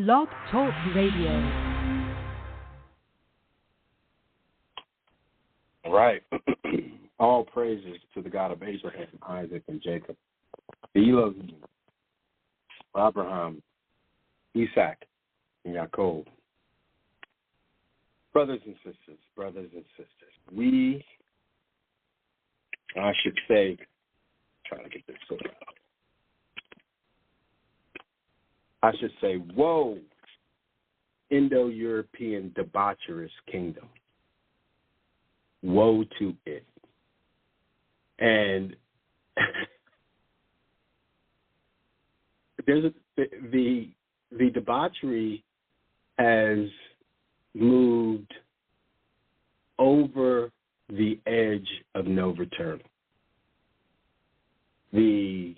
Blog Talk Radio. Right. All praises to the God of Abraham, Isaac, and Jacob. The Elohim, Abraham, Isaac, and Yaakov. Brothers and sisters, I should say, trying to get this sorted out. I should say, whoa, Indo-European debaucherous kingdom. Woe to it. And the debauchery has moved over the edge of no return. The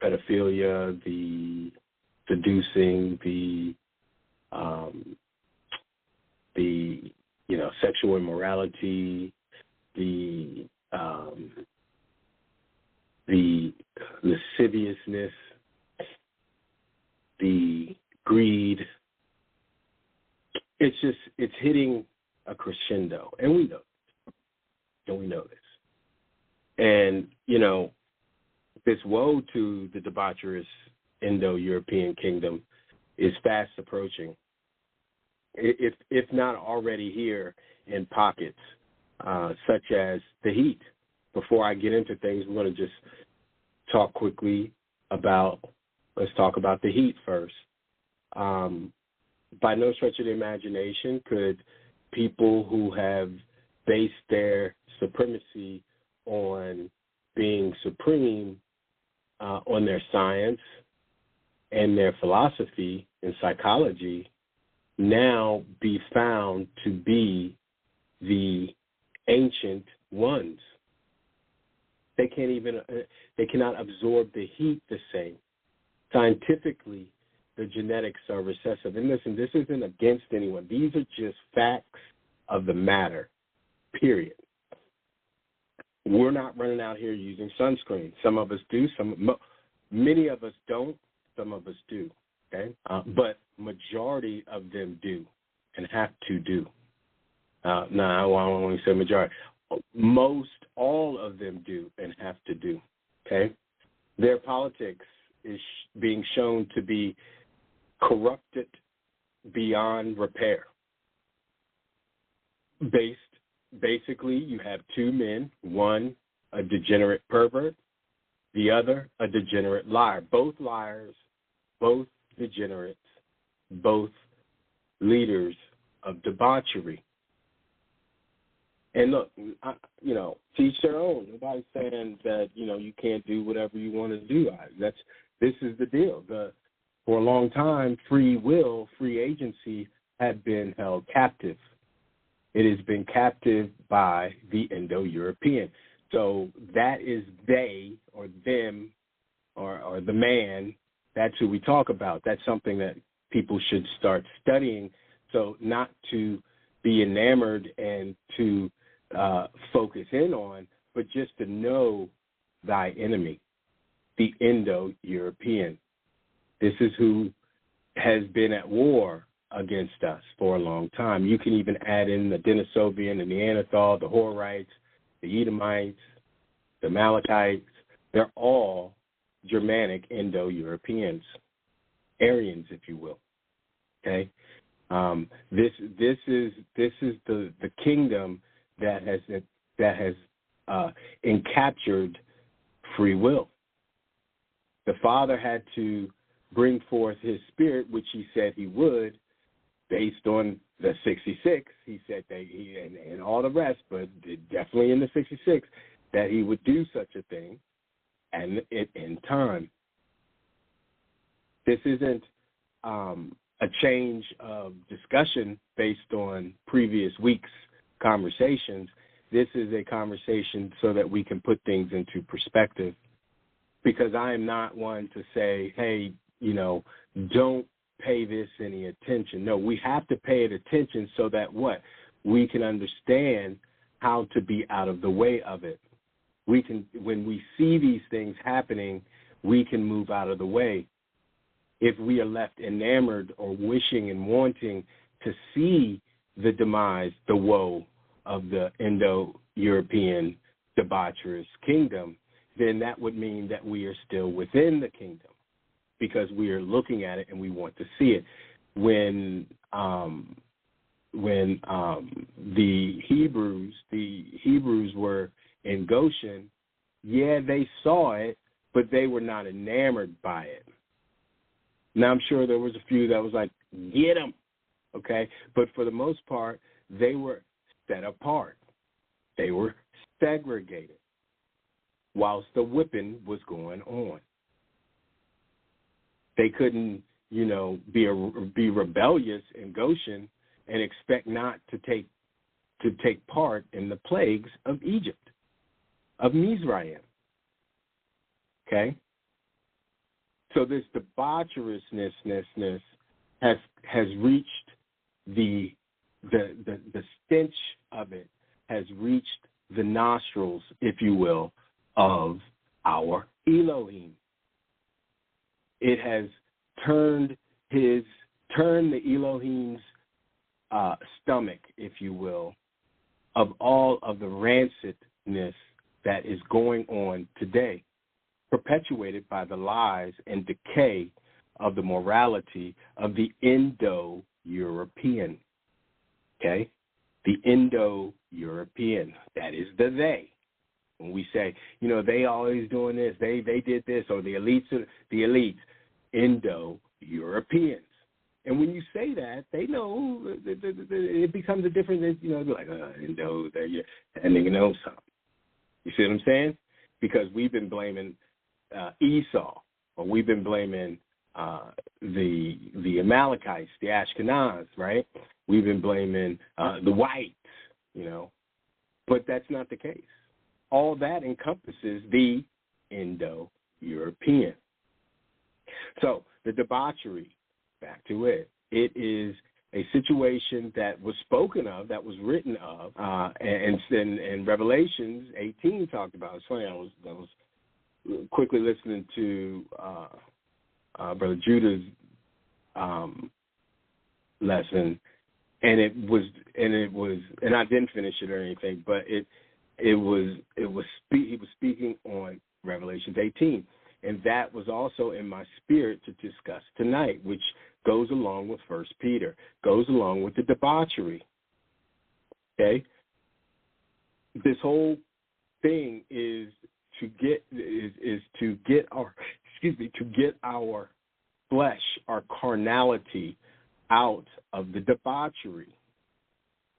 pedophilia, the seducing, the sexual immorality, the lasciviousness, the greed. It's hitting a crescendo, and we know this. And this woe to the debaucherous Indo-European kingdom is fast approaching, if not already here in pockets, such as the heat. Before I get into things, we're going to just talk quickly let's talk about the heat first. By no stretch of the imagination could people who have based their supremacy on being supreme on their science and their philosophy and psychology now be found to be the ancient ones. They cannot absorb the heat the same. Scientifically, the genetics are recessive. And listen, this isn't against anyone. These are just facts of the matter, period. We're not running out here using sunscreen. Some of us do. Many of us don't. Some of us do. Okay, but majority of them do and have to do. I don't want to say majority. Most all of them do and have to do. Okay, their politics is being shown to be corrupted beyond repair. Basically, you have two men, one a degenerate pervert, the other a degenerate liar. Both liars, both degenerates, both leaders of debauchery. And look, to each their own. Nobody's saying that, you can't do whatever you want to do. This is the deal. For a long time, free will, free agency had been held captive. It has been captive by the Indo-European. So that is they or them or the man. That's who we talk about. That's something that people should start studying. So not to be enamored and to focus in on, but just to know thy enemy, the Indo-European. This is who has been at war against us for a long time. You can even add in the Denisovian, the Neanderthal, the Horites, the Edomites, the Amalekites. They're all Germanic Indo-Europeans, Aryans, if you will. Okay, this is the kingdom that has encaptured free will. The Father had to bring forth his Spirit, which he said he would, based on the 66. He said that and all the rest, but definitely in the 66, that he would do such a thing, and in time. This isn't a change of discussion based on previous weeks' conversations. This is a conversation so that we can put things into perspective, because I am not one to say, hey, don't pay this any attention. No, we have to pay it attention so that we can understand how to be out of the way of it. When we see these things happening, we can move out of the way. if we are left enamored or wishing and wanting to see the demise, the woe of the Indo-European debaucherous kingdom, then that would mean that we are still within the kingdom because we are looking at it and we want to see it. When the Hebrews were in Goshen, yeah, they saw it, but they were not enamored by it. Now, I'm sure there was a few that was like, get them, okay? But for the most part, they were set apart. They were segregated whilst the whipping was going on. They couldn't, be rebellious in Goshen and expect not to take part in the plagues of Egypt, of Mizraim. Okay? So this debaucherousness has reached the stench of it has reached the nostrils, if you will, of our Elohim. It has turned the Elohim's stomach, if you will, of all of the rancidness that is going on today, perpetuated by the lies and decay of the morality of the Indo-European. Okay? The Indo-European. That is the they. When we say, they always doing this, they did this, or the elites, Indo-Europeans. And when you say that, they know it becomes a different, they're like, Indo, that nigga knows something. You see what I'm saying? Because we've been blaming Esau, or we've been blaming the Amalekites, the Ashkenaz, right? We've been blaming the whites, but that's not the case. All that encompasses the Indo-European. So the debauchery, back to it, it is a situation that was spoken of, that was written of, and Revelations 18 talked about. It's funny, I was quickly listening to Brother Judah's lesson, and I didn't finish it or anything, but he was speaking on Revelations 18, and that was also in my spirit to discuss tonight, which goes along with 1 Peter, goes along with the debauchery. Okay, this whole thing is to get our flesh, our carnality out of the debauchery.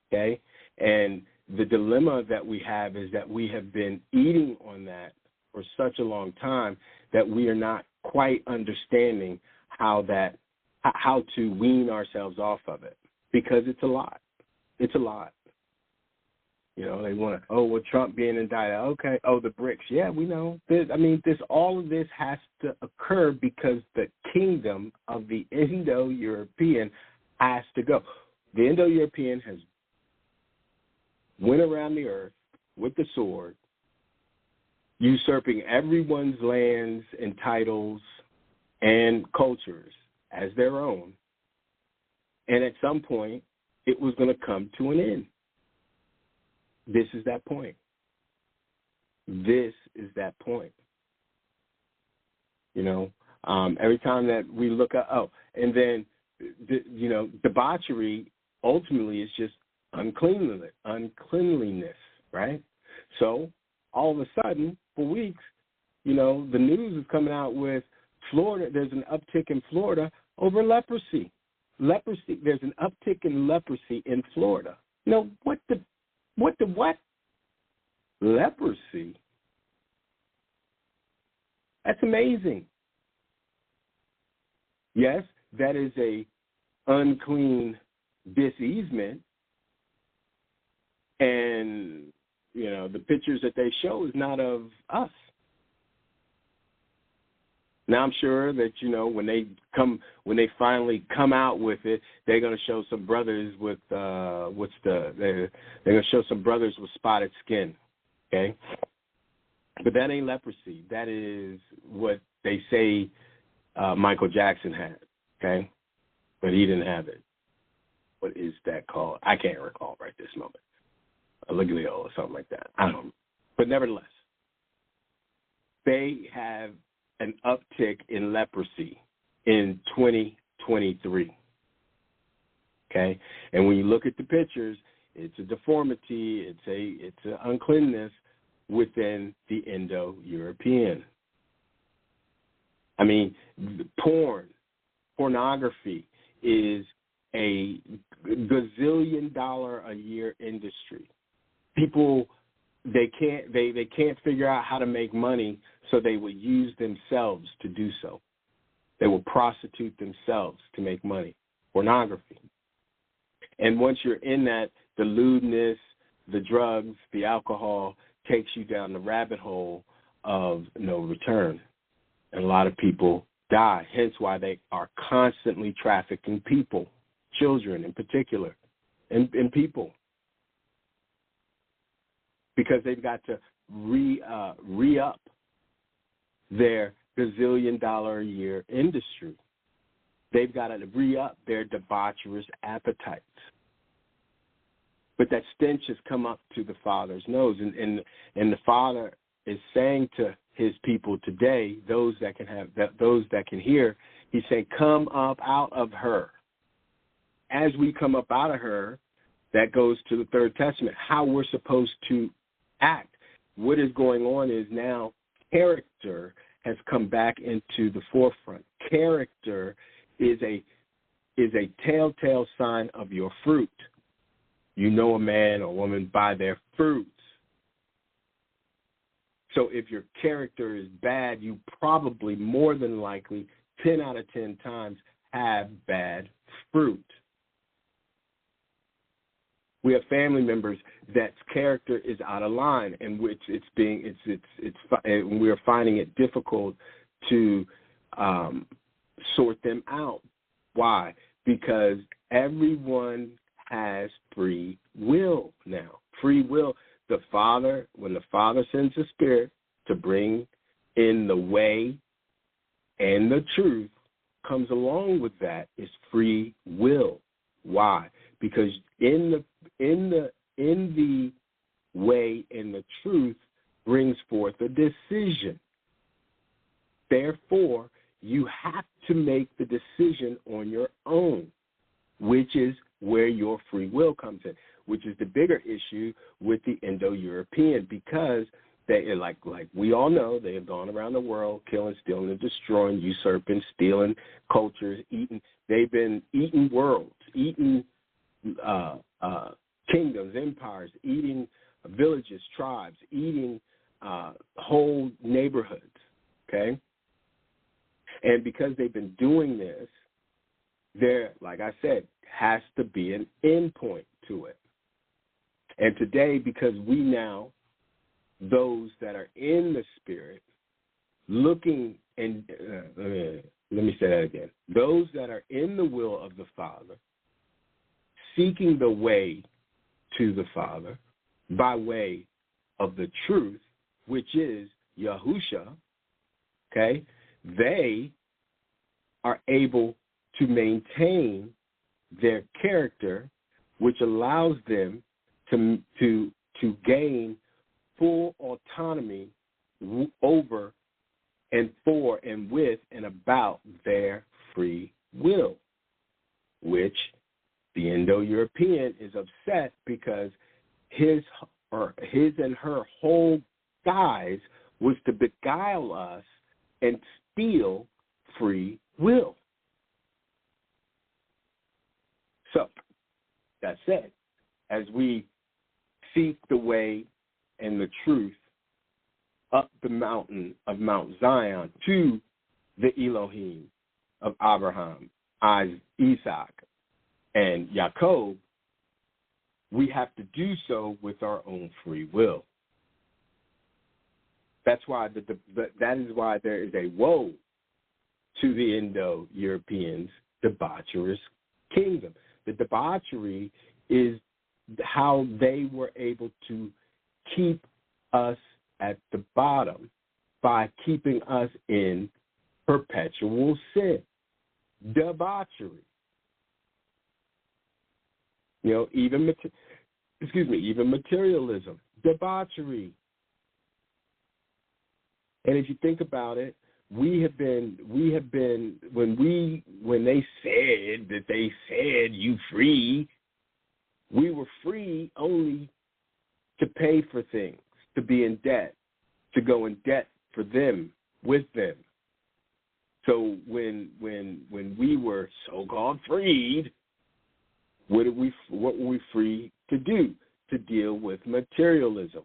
Okay, and the dilemma that we have is that we have been eating on that for such a long time that we are not quite understanding how to wean ourselves off of it, because it's a lot. It's a lot. They want to, Trump being indicted. Okay. The BRICS. Yeah, we know. All of this has to occur because the kingdom of the Indo-European has to go. The Indo-European has went around the earth with the sword, usurping everyone's lands and titles and cultures as their own. And at some point, it was going to come to an end. This is that point. This is that point. Every time that we look at, and then, debauchery ultimately is just uncleanliness, right? So all of a sudden, for weeks, the news is coming out with Florida. There's an uptick in Florida over leprosy. There's an uptick in leprosy in Florida. What? Leprosy? That's amazing. Yes, that is a unclean diseasement. And, the pictures that they show is not of us. Now, I'm sure that, when they finally come out with it, they're going to show some brothers with, they're going to show some brothers with spotted skin, okay? But that ain't leprosy. That is what they say Michael Jackson had, okay? But he didn't have it. What is that called? I can't recall right this moment. A Liglio or something like that. I don't know. But nevertheless, they have an uptick in leprosy in 2023. Okay? And when you look at the pictures, it's a deformity, it's an uncleanness within the Indo-European. I mean, pornography is a gazillion-dollar a year industry. People, they can't figure out how to make money, so they will use themselves to do so. They will prostitute themselves to make money. Pornography. And once you're in that, the lewdness, the drugs, the alcohol takes you down the rabbit hole of no return. And a lot of people die, hence why they are constantly trafficking people, children in particular, and people, because they've got to re-up their gazillion-dollar a year industry. They've got to re-up their debaucherous appetites. But that stench has come up to the Father's nose, and the Father is saying to his people today, those that can hear, he's saying, come up out of her. As we come up out of her, that goes to the Third Testament, how we're supposed to act. What is going on is now character has come back into the forefront. Character is a telltale sign of your fruit. You know a man or woman by their fruits. So if your character is bad, you probably more than likely 10 out of 10 times have bad fruit. We have family members that's character is out of line, and which we are finding it difficult to sort them out. Why? Because everyone has free will now. Free will. When the Father sends the Spirit to bring in the way and the truth, comes along with that is free will. Why? Because in the way and the truth brings forth a decision. Therefore, you have to make the decision on your own, which is where your free will comes in, which is the bigger issue with the Indo-European, because they, like we all know, they have gone around the world killing, stealing, and destroying, usurping, stealing cultures, eating. They've been eating worlds, eating kingdoms, empires, eating villages, tribes, eating whole neighborhoods, okay? And because they've been doing this, there, like I said, has to be an end point to it. And today, because we now, those that are in the Spirit, looking, and let me say that again, those that are in the will of the Father, seeking the way to the Father by way of the truth, which is Yahusha, okay, they are able to maintain their character, which allows them to gain full autonomy over and for and with and about their free will, which the Indo-European is upset because his and her whole guise was to beguile us and steal free will. So, that said, as we seek the way and the truth up the mountain of Mount Zion to the Elohim of Abraham, Isaac, and Jacob, we have to do so with our own free will. That's why that is why there is a woe to the Indo-Europeans' debaucherous kingdom. The debauchery is how they were able to keep us at the bottom by keeping us in perpetual sin, debauchery. Even materialism, debauchery. And if you think about it, when they said you free, we were free only to pay for things, to be in debt, to go in debt for them, with them. So when we were so-called freed, what were we free to do? To deal with materialism.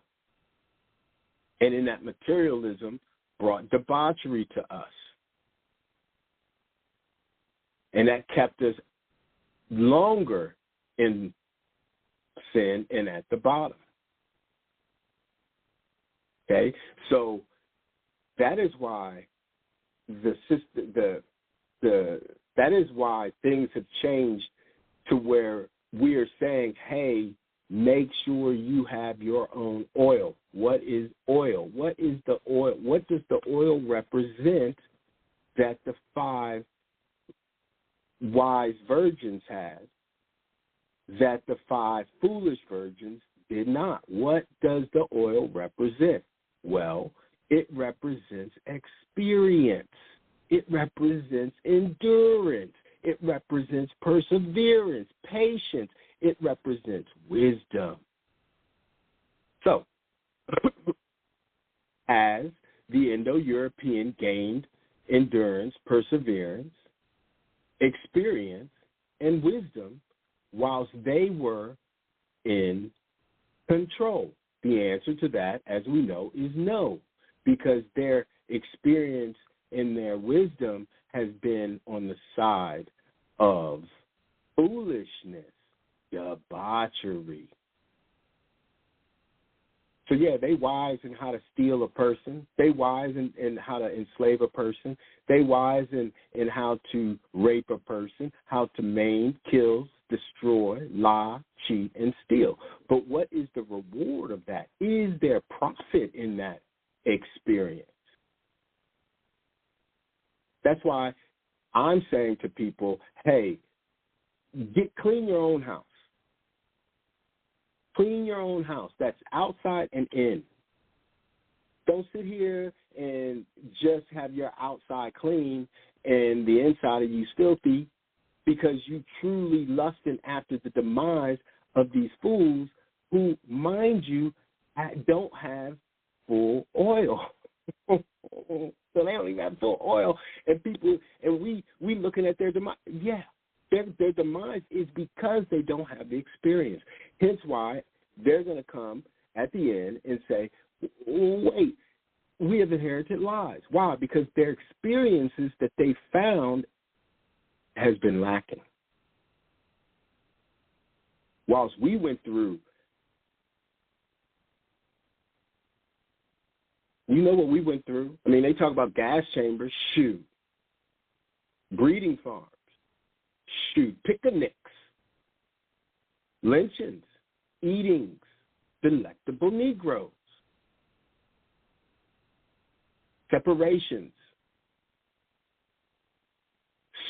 And in that materialism brought debauchery to us. And that kept us longer in sin and at the bottom. Okay? So that is why that is why things have changed to where we are saying, hey, make sure you have your own oil. What is oil? What is the oil? What does the oil represent that the 5 wise virgins had that the 5 foolish virgins did not? What does the oil represent? Well, it represents experience. It represents endurance. It represents perseverance, patience. It represents wisdom. So, as the Indo-European gained endurance, perseverance, experience, and wisdom whilst they were in control, the answer to that, as we know, is no, because their experience and their wisdom has been on the side of foolishness, debauchery. So, yeah, they wise in how to steal a person. They wise in how to enslave a person. They wise in how to rape a person, how to maim, kill, destroy, lie, cheat, and steal. But what is the reward of that? Is there profit in that experience? That's why I'm saying to people, hey, clean your own house. Clean your own house. That's outside and in. Don't sit here and just have your outside clean and the inside of you filthy because you truly lusting after the demise of these fools who, mind you, don't have full oil. So they don't even have full oil. And we looking at their demise. Yeah. Their demise is because they don't have the experience. Hence why they're going to come at the end and say, wait, we have inherited lies. Why? Because their experiences that they found has been lacking. Whilst we went through, you know what we went through? I mean, they talk about gas chambers, shoot. Breeding farms. Shoot, picnics, lynchings, eatings, delectable Negroes, separations,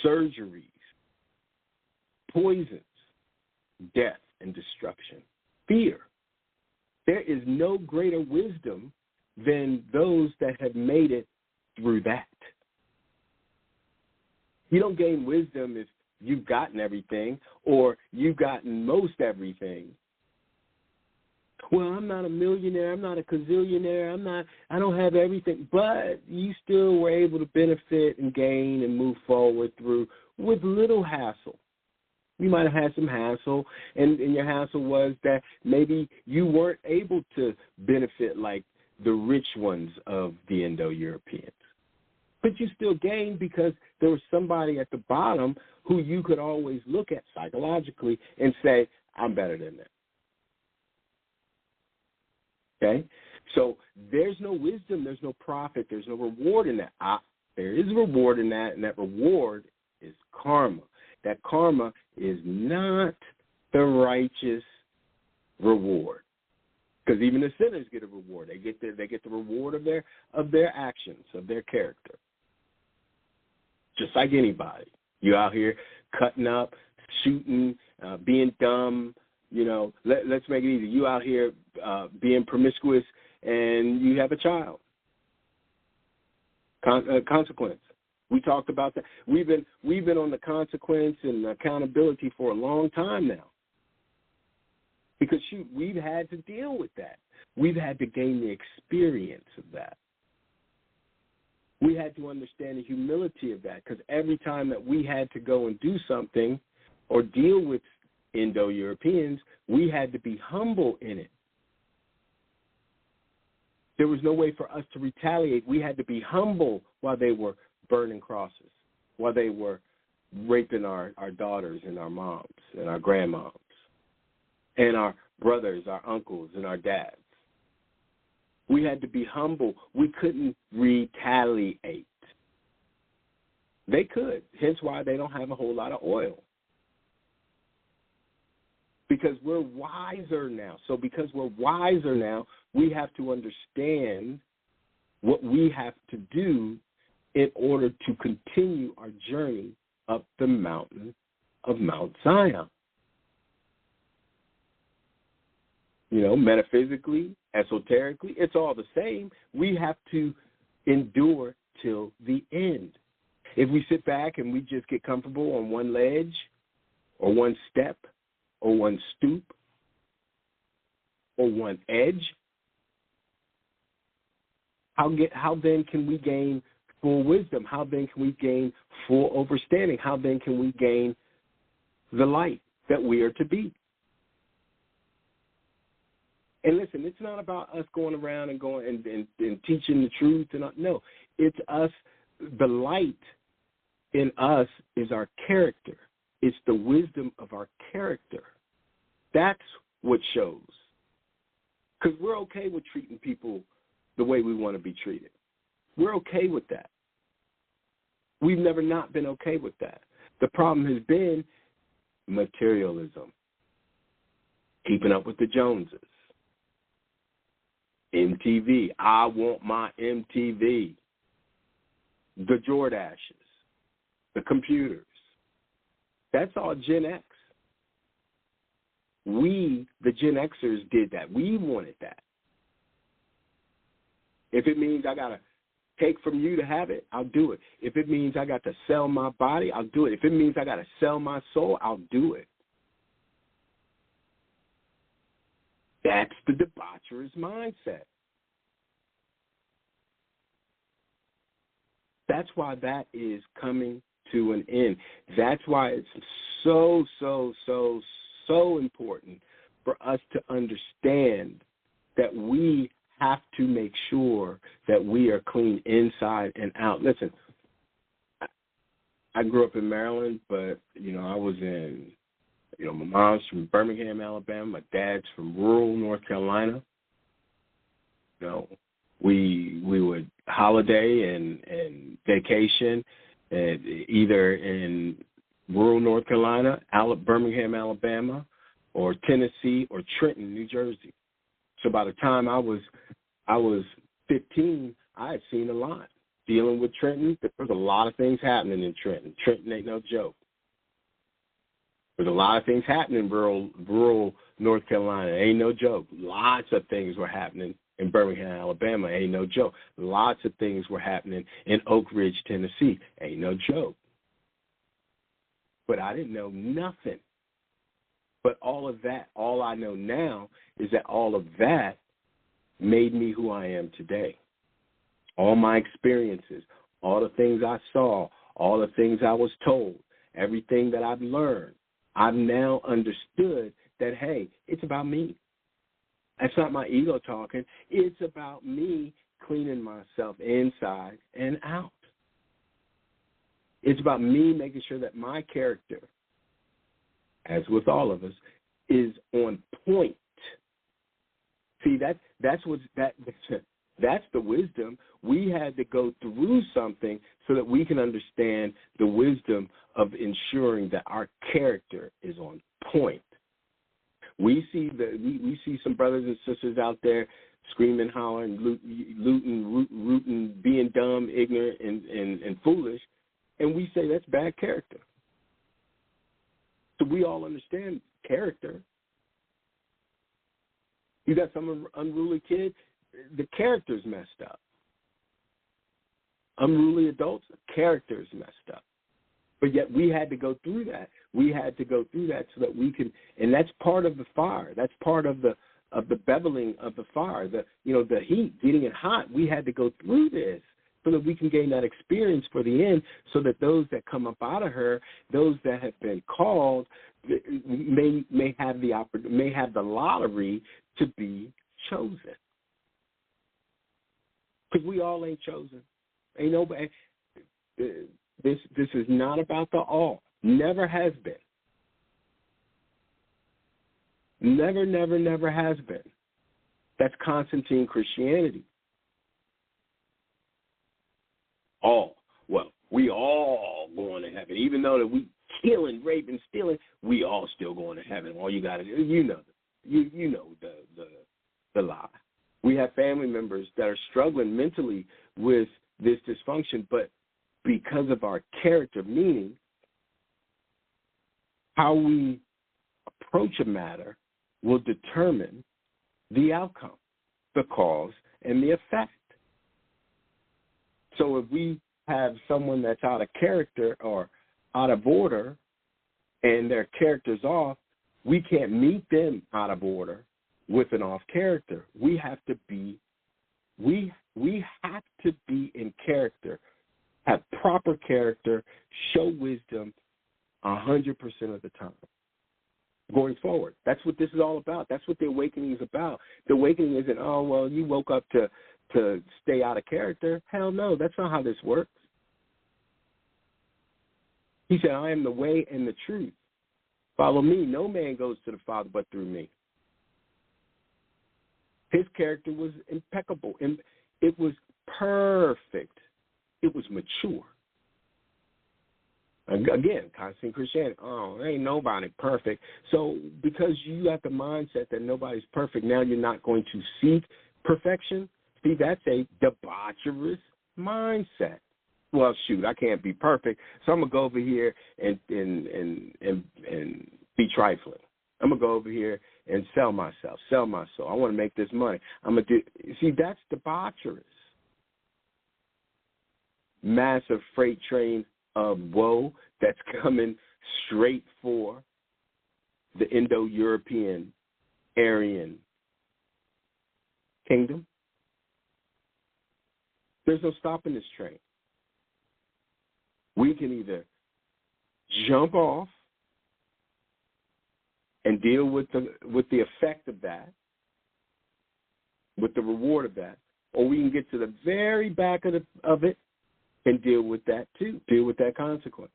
surgeries, poisons, death and destruction, fear. There is no greater wisdom than those that have made it through that. You don't gain wisdom if you've gotten everything or you've gotten most everything. Well, I'm not a millionaire. I'm not a gazillionaire. I don't have everything. But you still were able to benefit and gain and move forward through with little hassle. You might have had some hassle, and your hassle was that maybe you weren't able to benefit like the rich ones of the Indo-Europeans. But you still gained because there was somebody at the bottom who you could always look at psychologically and say, I'm better than them. Okay? So there's no wisdom, there's no profit, there's no reward in that. There is a reward in that, and that reward is karma. That karma is not the righteous reward. Because even the sinners get a reward. They get the reward of their actions, of their character. just like anybody. You out here cutting up, shooting, being dumb. Let's make it easy. You out here being promiscuous, and you have a child. Consequence. We talked about that. We've been on the consequence and accountability for a long time now. Because, shoot, we've had to deal with that. We've had to gain the experience of that. We had to understand the humility of that, because every time that we had to go and do something or deal with Indo-Europeans, we had to be humble in it. There was no way for us to retaliate. We had to be humble while they were burning crosses, while they were raping our daughters and our moms and our grandmoms and our brothers, our uncles, and our dads. We had to be humble. We couldn't retaliate. They could, hence why they don't have a whole lot of oil. Because we're wiser now. So because we're wiser now, we have to understand what we have to do in order to continue our journey up the mountain of Mount Zion. Metaphysically, esoterically, it's all the same. We have to endure till the end. If we sit back and we just get comfortable on one ledge or one step or one stoop or one edge, how then can we gain full wisdom? How then can we gain full understanding? How then can we gain the light that we are to be? And listen, it's not about us going around and going and teaching the truth. No, it's us. The light in us is our character. It's the wisdom of our character. That's what shows. Because we're okay with treating people the way we want to be treated. We're okay with that. We've never not been okay with that. The problem has been materialism, keeping up with the Joneses. MTV. I want my MTV. The Jordashes. The computers. That's all Gen X. We, the Gen Xers, did that. We wanted that. If it means I got to take from you to have it, I'll do it. If it means I got to sell my body, I'll do it. If it means I got to sell my soul, I'll do it. That's the debaucherous mindset. That's why that is coming to an end. That's why it's so important for us to understand that we have to make sure that we are clean inside and out. Listen, I grew up in Maryland, but, I was in, my mom's from Birmingham, Alabama. My dad's from rural North Carolina. We would holiday and vacation either in rural North Carolina, Birmingham, Alabama, or Tennessee, or Trenton, New Jersey. So by the time I was 15, I had seen a lot. Dealing with Trenton, there was a lot of things happening in Trenton. Trenton ain't no joke. There's a lot of things happening in rural North Carolina. Ain't no joke. Lots of things were happening in Birmingham, Alabama. Ain't no joke. Lots of things were happening in Oak Ridge, Tennessee. Ain't no joke. But I didn't know nothing. But all of that, all I know now is that all of that made me who I am today. All my experiences, all the things I saw, all the things I was told, everything that I've learned, I've now understood that, hey, it's about me. That's not my ego talking. It's about me cleaning myself inside and out. It's about me making sure that my character, as with all of us, is on point. See, that's the wisdom. We had to go through something so that we can understand the wisdom of ensuring that our character is on point. We see some brothers and sisters out there screaming, hollering, looting, rooting, being dumb, ignorant, and foolish, And we say that's bad character. So we all understand character. You got some unruly kid, the character's messed up. Unruly adults, the character's messed up. But yet we had to go through that. We had to go through that so that we can, and that's part of the fire. That's part of the beveling of the fire. The heat, getting it hot. We had to go through this so that we can gain that experience for the end, so that those that come up out of her, those that have been called, may have the lottery to be chosen. Because we all ain't chosen. Ain't nobody. This is not about the all. Never has been. Never has been. That's Constantine Christianity. All. Well, we all going to heaven. Even though that we killing, raping, stealing, we all still going to heaven. All you got to do, you know the lie. We have family members that are struggling mentally with this dysfunction, but because of our character, meaning how we approach a matter will determine the outcome, the cause, and the effect. So if we have someone that's out of character or out of order and their character's off, we can't meet them out of order with an off character. We have to be in character, have proper character, show wisdom 100% of the time. Going forward. That's what this is all about. That's what the awakening is about. The awakening isn't, oh, well, you woke up to stay out of character. Hell no, that's not how this works. He said, I am the way and the truth. Follow me. No man goes to the Father but through me. His character was impeccable. And it was perfect. It was mature. Again, constant Christianity. Oh, ain't nobody perfect. So because you got the mindset that nobody's perfect, now you're not going to seek perfection. See, that's a debaucherous mindset. Well, shoot, I can't be perfect, so I'm gonna go over here and be trifling. I'm gonna go over here and sell myself, sell my soul. I want to make this money. I'm gonna do. See, that's debaucherous. Massive freight train of woe that's coming straight for the Indo-European Aryan kingdom. There's no stopping this train. We can either jump off and deal with the effect of that, with the reward of that, or we can get to the very back of it and deal with that too, deal with that consequence.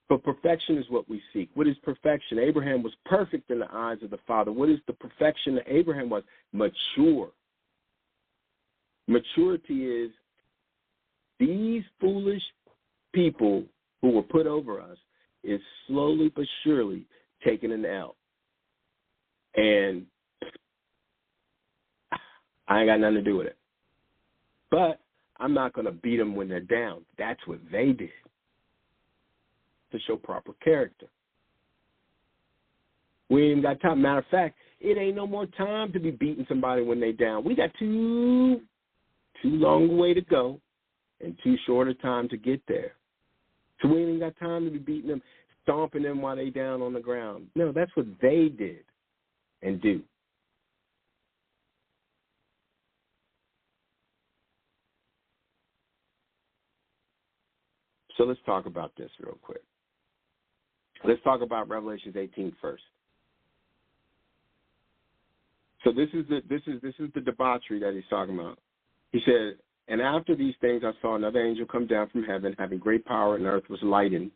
But perfection is what we seek. What is perfection? Abraham was perfect in the eyes of the Father. What is the perfection that Abraham was? Mature. Maturity is these foolish people who were put over us is slowly but surely taking an L. And I ain't got nothing to do with it. But I'm not going to beat them when they're down. That's what they did to show proper character. We ain't got time. Matter of fact, it ain't no more time to be beating somebody when they down. We got too long a way to go and too short a time to get there. So we ain't got time to be beating them, stomping them while they down on the ground. No, that's what they did and do. So let's talk about this real quick. Let's talk about Revelation 18 first. So this is the debauchery that he's talking about. He said, and after these things I saw another angel come down from heaven, having great power, and earth was lightened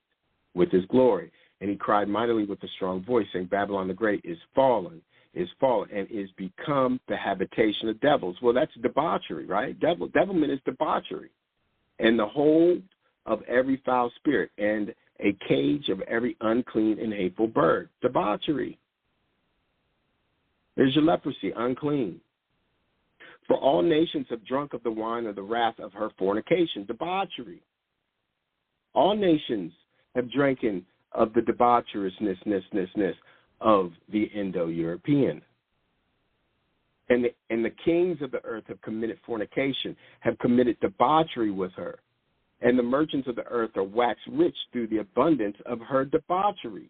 with his glory. And he cried mightily with a strong voice, saying, Babylon the Great is fallen, and is become the habitation of devils. Well, that's debauchery, right? Devilment is debauchery. And the hold of every foul spirit, and a cage of every unclean and hateful bird. Debauchery. There's your leprosy, unclean. For all nations have drunk of the wine of the wrath of her fornication, debauchery. All nations have drinking of the debaucherousness of the Indo-European. And the kings of the earth have committed fornication, have committed debauchery with her. And the merchants of the earth are waxed rich through the abundance of her debaucheries.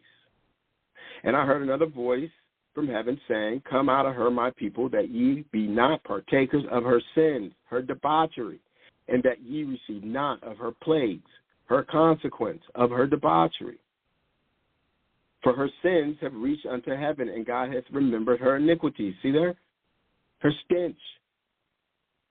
And I heard another voice from heaven saying, Come out of her, my people, that ye be not partakers of her sins, her debauchery, and that ye receive not of her plagues, her consequence of her debauchery. For her sins have reached unto heaven, and God hath remembered her iniquities. See there? Her stench.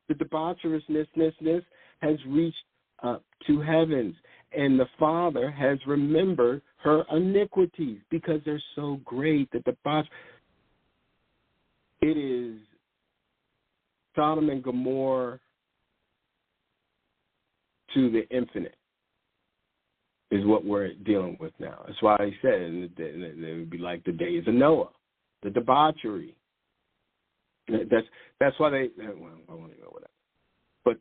The debaucherousness has reached up to heavens, and the Father has remembered her iniquities because they're so great. The debauchery. It is Sodom and Gomorrah to the infinite is what we're dealing with now. That's why he said it would be like the days of Noah, the debauchery. That's why they. Well, I won't go with that. But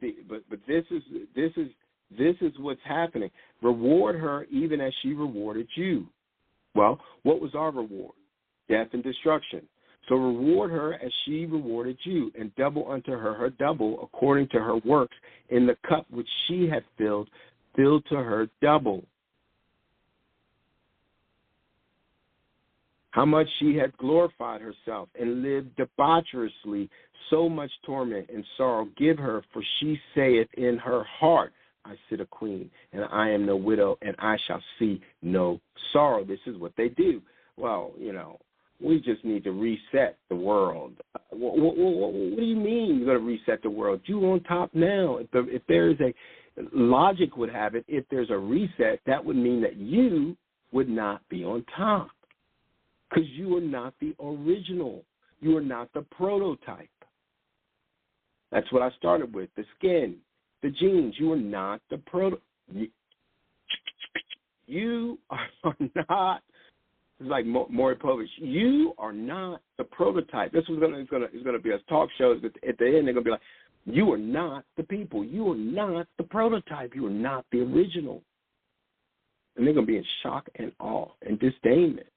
this is what's happening. Reward her even as she rewarded you. Well, what was our reward? Death and destruction. So reward her as she rewarded you, and double unto her double according to her works. In the cup which she had filled to her double. How much she had glorified herself and lived debaucherously, so much torment and sorrow give her, for she saith in her heart, I sit a queen, and I am no widow, and I shall see no sorrow. This is what they do. Well, we just need to reset the world. What do you mean you're going to reset the world? You on top now. If there is a logic would have it, if there's a reset, that would mean that you would not be on top. Because you are not the original. You are not the prototype. That's what I started with. The skin, the genes. You are not the prototype. You are not. It's like Maury Povich. You are not the prototype. This is going to be a talk show. At the end, they're going to be like, you are not the people. You are not the prototype. You are not the original. And they're going to be in shock and awe and disdainment.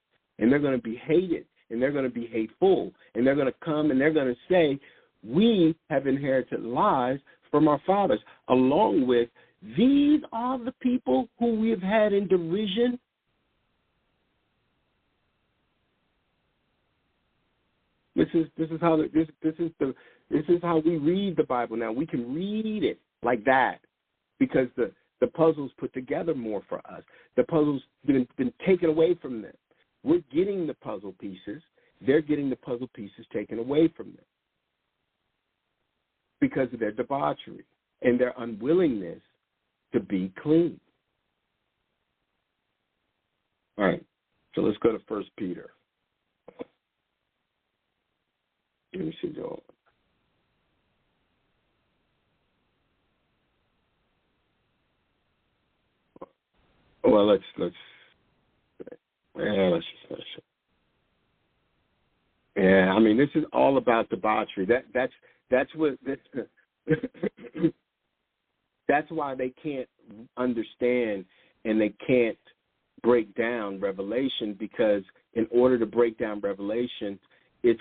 And they're going to be hated, and they're going to be hateful, and they're going to come and they're going to say, we have inherited lies from our fathers, along with these are the people who we have had in derision. This is how we read the Bible now. We can read it like that because the puzzle's put together more for us. The puzzle's been taken away from them. We're getting the puzzle pieces. They're getting the puzzle pieces taken away from them because of their debauchery and their unwillingness to be clean. All right, so let's go to 1 Peter. Let me see, Joel. Well, let's just finish it. Yeah, I mean, this is all about debauchery. That's why they can't understand and they can't break down Revelation, because in order to break down Revelation, it's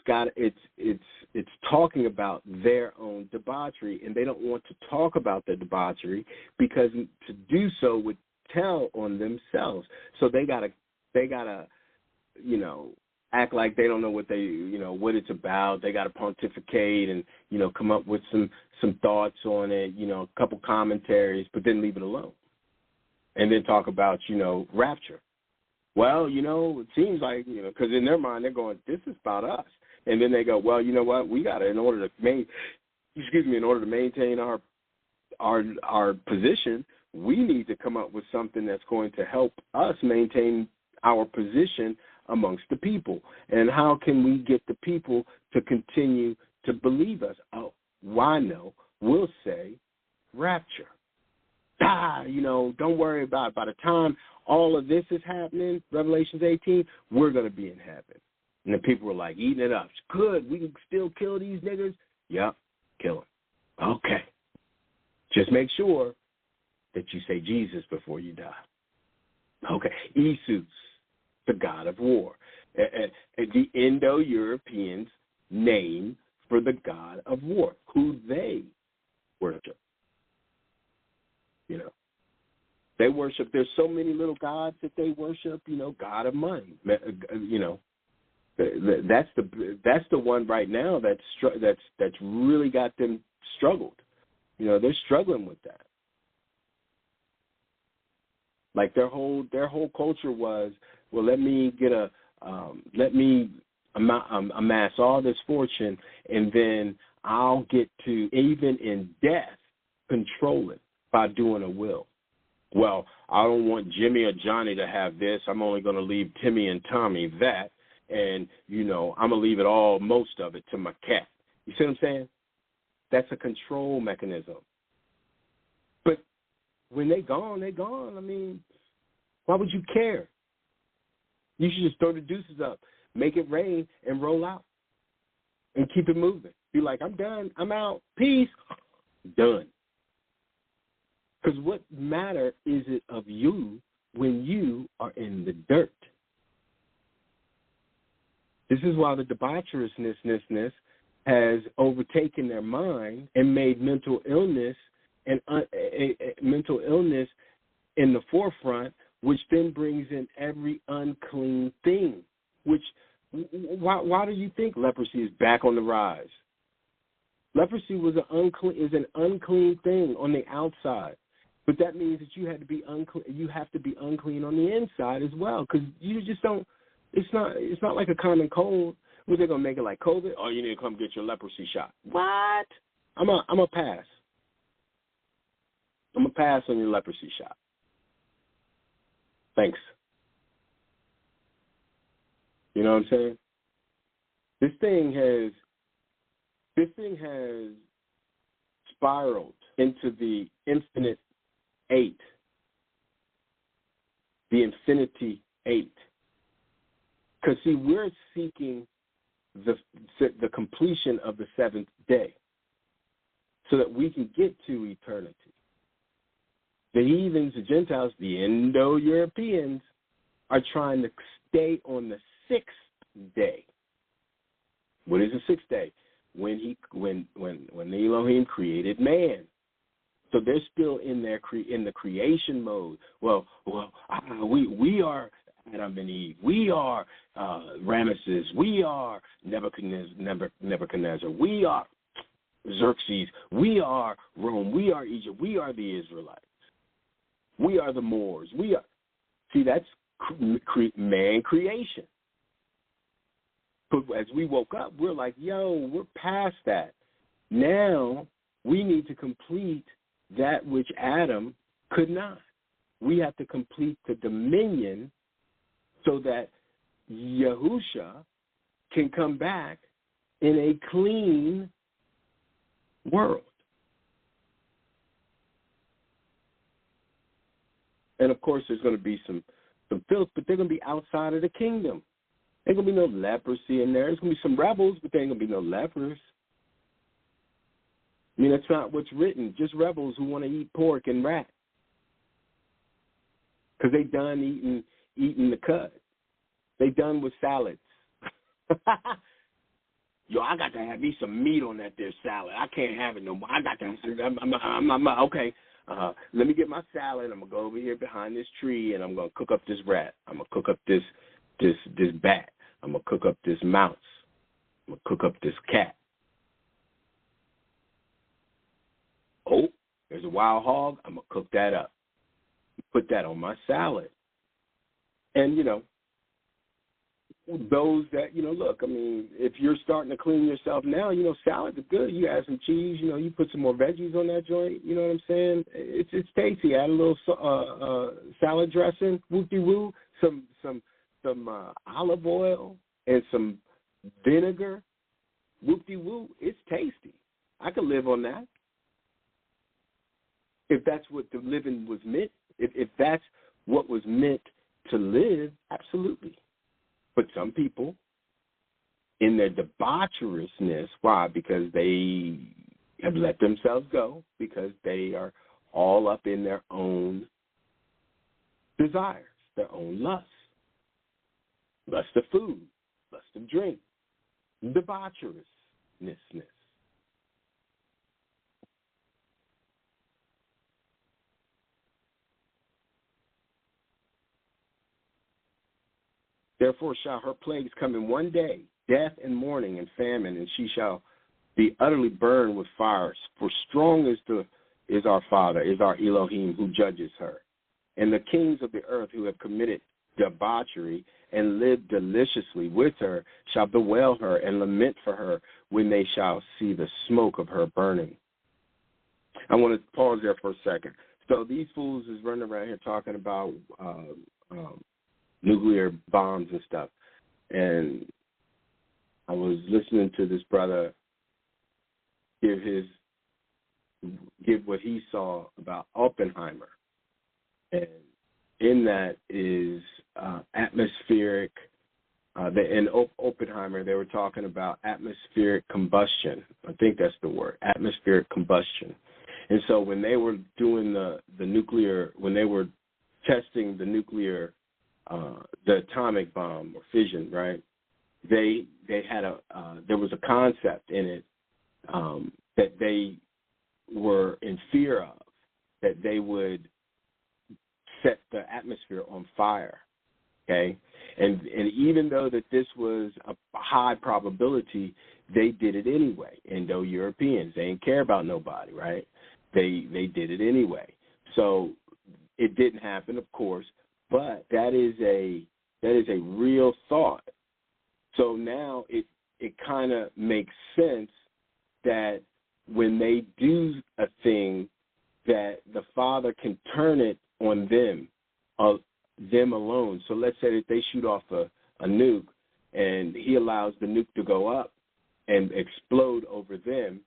talking about their own debauchery, and they don't want to talk about their debauchery because to do so would tell on themselves. So they gotta act like they don't know what what it's about. They gotta pontificate and come up with some thoughts on it, a couple commentaries, but then leave it alone, and then talk about rapture. Well, it seems like because in their mind they're going, this is about us, and then they go, well, you know what, we got to in order to maintain our position, we need to come up with something that's going to help us maintain our position amongst the people. And how can we get the people to continue to believe us? Oh, why no? We'll say rapture. Don't worry about it. By the time all of this is happening, Revelations 18, we're going to be in heaven. And the people were like eating it up. It's good. We can still kill these niggas. Yep. kill him. Okay. Just make sure that you say Jesus before you die. Okay. Isus, the god of war. The Indo-Europeans' name for the god of war, who they worship. You know, they worship. There's so many little gods that they worship. You know, God of money. You know, that's the one right now that's really got them struggled. You know, they're struggling with that. Like their whole culture was, well, let me amass all this fortune, and then I'll get to, even in death, control it by doing a will. Well, I don't want Jimmy or Johnny to have this. I'm only going to leave Timmy and Tommy that, and, you know, I'm going to leave it all, most of it, to my cat. You see what I'm saying? That's a control mechanism. But when they're gone, they're gone. I mean, why would you care? You should just throw the deuces up, make it rain, and roll out, and keep it moving. Be like, I'm done. I'm out. Peace. Done. Because what matter is it of you when you are in the dirt? This is why the debaucherousness has overtaken their mind and made mental illness and mental illness in the forefront, which then brings in every unclean thing. Which, why do you think leprosy is back on the rise? Leprosy is an unclean thing on the outside, but that means that you have to be unclean. You have to be unclean on the inside as well, because you just don't. It's not like a common cold. Were they gonna make it like COVID? Oh, you need to come get your leprosy shot. What? I'm a pass. I'm a pass on your leprosy shot. Thanks. You know what I'm saying? This thing has spiraled into the infinite 8, the infinity 8. Because, see, we're seeking the completion of the 7th day so that we can get to eternity. The heathens, the Gentiles, the Indo-Europeans are trying to stay on the 6th day. What is the 6th day? When the Elohim created man. So they're still in the creation mode. Well, we are Adam and Eve. We are Ramesses. We are Nebuchadnezzar. We are Xerxes. We are Rome. We are Egypt. We are the Israelites. We are the Moors. See, that's man creation. But as we woke up, we're like, yo, we're past that. Now we need to complete that which Adam could not. We have to complete the dominion so that Yahusha can come back in a clean world. And, of course, there's going to be some filth, but they're going to be outside of the kingdom. There's going to be no leprosy in there. There's going to be some rebels, but there ain't going to be no lepers. I mean, that's not what's written. Just rebels who want to eat pork and rat. Because they done eating the cud. They done with salads. Yo, I got to have me some meat on that there salad. I can't have it no more. I got to. Okay. Let me get my salad. I'm gonna go over here behind this tree, and I'm gonna cook up this rat. I'm gonna cook up this bat. I'm gonna cook up this mouse. I'm gonna cook up this cat. Oh, there's a wild hog. I'm gonna cook that up. Put that on my salad. And those that look. I mean, if you're starting to clean yourself now, salads are good. You add some cheese. You put some more veggies on that joint. You know what I'm saying? It's tasty. Add a little salad dressing. Whoop-de-woo. Some olive oil and some vinegar. Whoop-de-woo. It's tasty. I could live on that. If that's what the living was meant, if that's what was meant to live, absolutely. But some people, in their debaucherousness, why? Because they have let themselves go because they are all up in their own desires, their own lusts. Lust of food, lust of drink, debaucherousness. Therefore shall her plagues come in one day, death and mourning and famine, and she shall be utterly burned with fires. For strong is our Father, is our Elohim, who judges her. And the kings of the earth who have committed debauchery and lived deliciously with her shall bewail her and lament for her when they shall see the smoke of her burning. I want to pause there for a second. So these fools is running around here talking about nuclear bombs and stuff. And I was listening to this brother give what he saw about Oppenheimer. And in that is atmospheric, in Oppenheimer, they were talking about atmospheric combustion. I think that's the word, atmospheric combustion. And so when they were doing the nuclear, when they were testing the nuclear, the atomic bomb or fission, right? They had there was a concept in it that they were in fear of, that they would set the atmosphere on fire, okay? And even though that this was a high probability, they did it anyway. Indo-Europeans, they didn't care about nobody, right? They did it anyway. So it didn't happen, of course, but that is a real thought. So now it kind of makes sense that when they do a thing, that the Father can turn it on them alone. So let's say that they shoot off a nuke, and he allows the nuke to go up and explode over them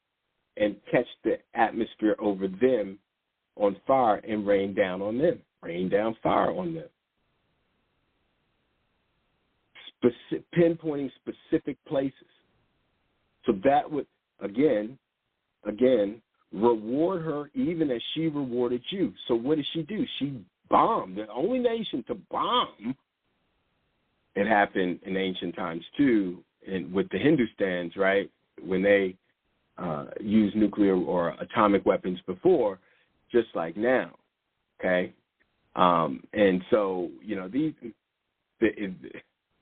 and catch the atmosphere over them on fire and rain down on them, rain down fire on them. Pinpointing specific places. So that would, again, reward her even as she rewarded you. So what did she do? She bombed. The only nation to bomb, it happened in ancient times too, and with the Hindustans, right, when they used nuclear or atomic weapons before, just like now, okay? And so,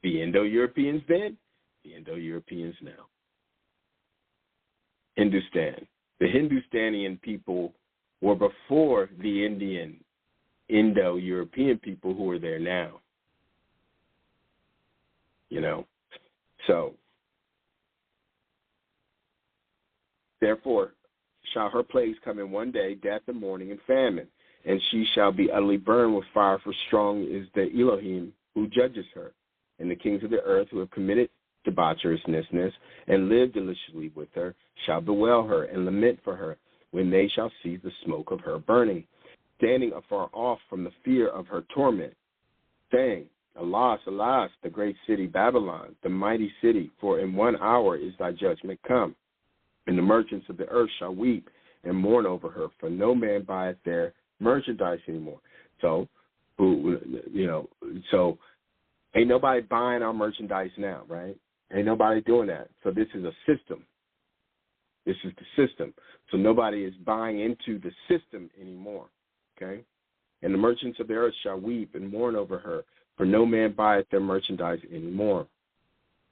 the Indo-Europeans then, the Indo-Europeans now. Hindustan. The Hindustanian people were before the Indo-European people who are there now. So, therefore, shall her plagues come in one day, death and mourning and famine, and she shall be utterly burned with fire, for strong is the Elohim who judges her. And the kings of the earth who have committed debaucherousness and lived deliciously with her shall bewail her and lament for her when they shall see the smoke of her burning, standing afar off from the fear of her torment, saying, Alas, alas, the great city Babylon, the mighty city, for in 1 hour is thy judgment come. And the merchants of the earth shall weep and mourn over her, for no man buyeth their merchandise anymore. So, ain't nobody buying our merchandise now, right? Ain't nobody doing that. So this is a system. This is the system. So nobody is buying into the system anymore, okay? And the merchants of the earth shall weep and mourn over her, for no man buyeth their merchandise anymore.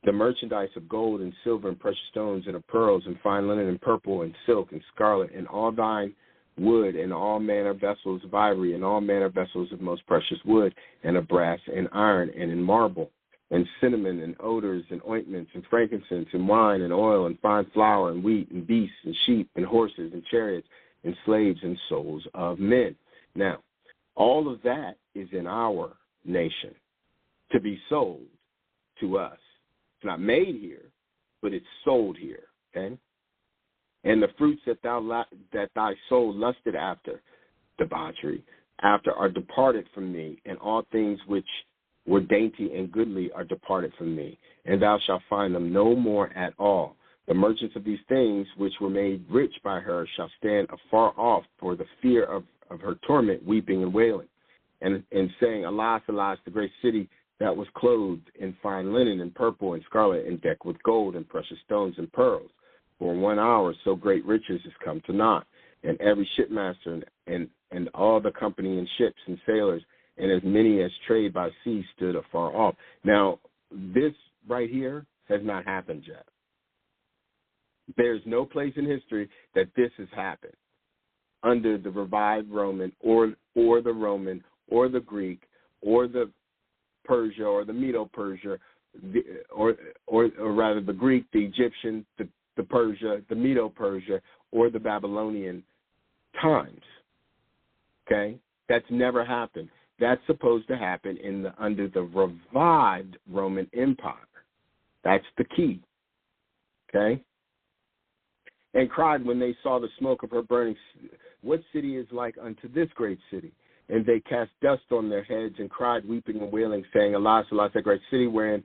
The merchandise of gold and silver and precious stones and of pearls and fine linen and purple and silk and scarlet and all thine wood and all manner vessels of ivory and all manner vessels of most precious wood and of brass and iron and in marble and cinnamon and odors and ointments and frankincense and wine and oil and fine flour and wheat and beasts and sheep and horses and chariots and slaves and souls of men. Now, all of that is in our nation to be sold to us. It's not made here, but it's sold here, okay? And the fruits that thy soul lusted after, debauchery, after are departed from thee, and all things which were dainty and goodly are departed from thee, and thou shalt find them no more at all. The merchants of these things, which were made rich by her, shall stand afar off for the fear of her torment, weeping and wailing, and saying, Alas, alas, the great city that was clothed in fine linen and purple and scarlet and decked with gold and precious stones and pearls. For in 1 hour so great riches is come to naught, and every shipmaster and all the company and ships and sailors, and as many as trade by sea stood afar off. Now, this right here has not happened yet. There's no place in history that this has happened under the revived Roman or the Roman or the Greek or the Persia or the Medo-Persia, or rather the Greek, the Egyptian, the Persia, the Medo-Persia, or the Babylonian times. Okay? That's never happened. That's supposed to happen under the revived Roman Empire. That's the key. Okay? And cried when they saw the smoke of her burning, What city is like unto this great city? And they cast dust on their heads and cried, weeping and wailing, saying, Alas, alas, that great city wherein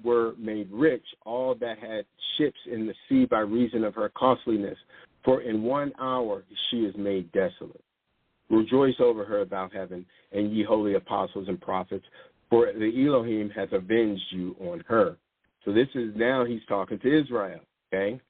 were made rich all that had ships in the sea by reason of her costliness. For in 1 hour she is made desolate. Rejoice over her, thou heaven, and ye holy apostles and prophets, for the Elohim hath avenged you on her. So this is now he's talking to Israel, okay?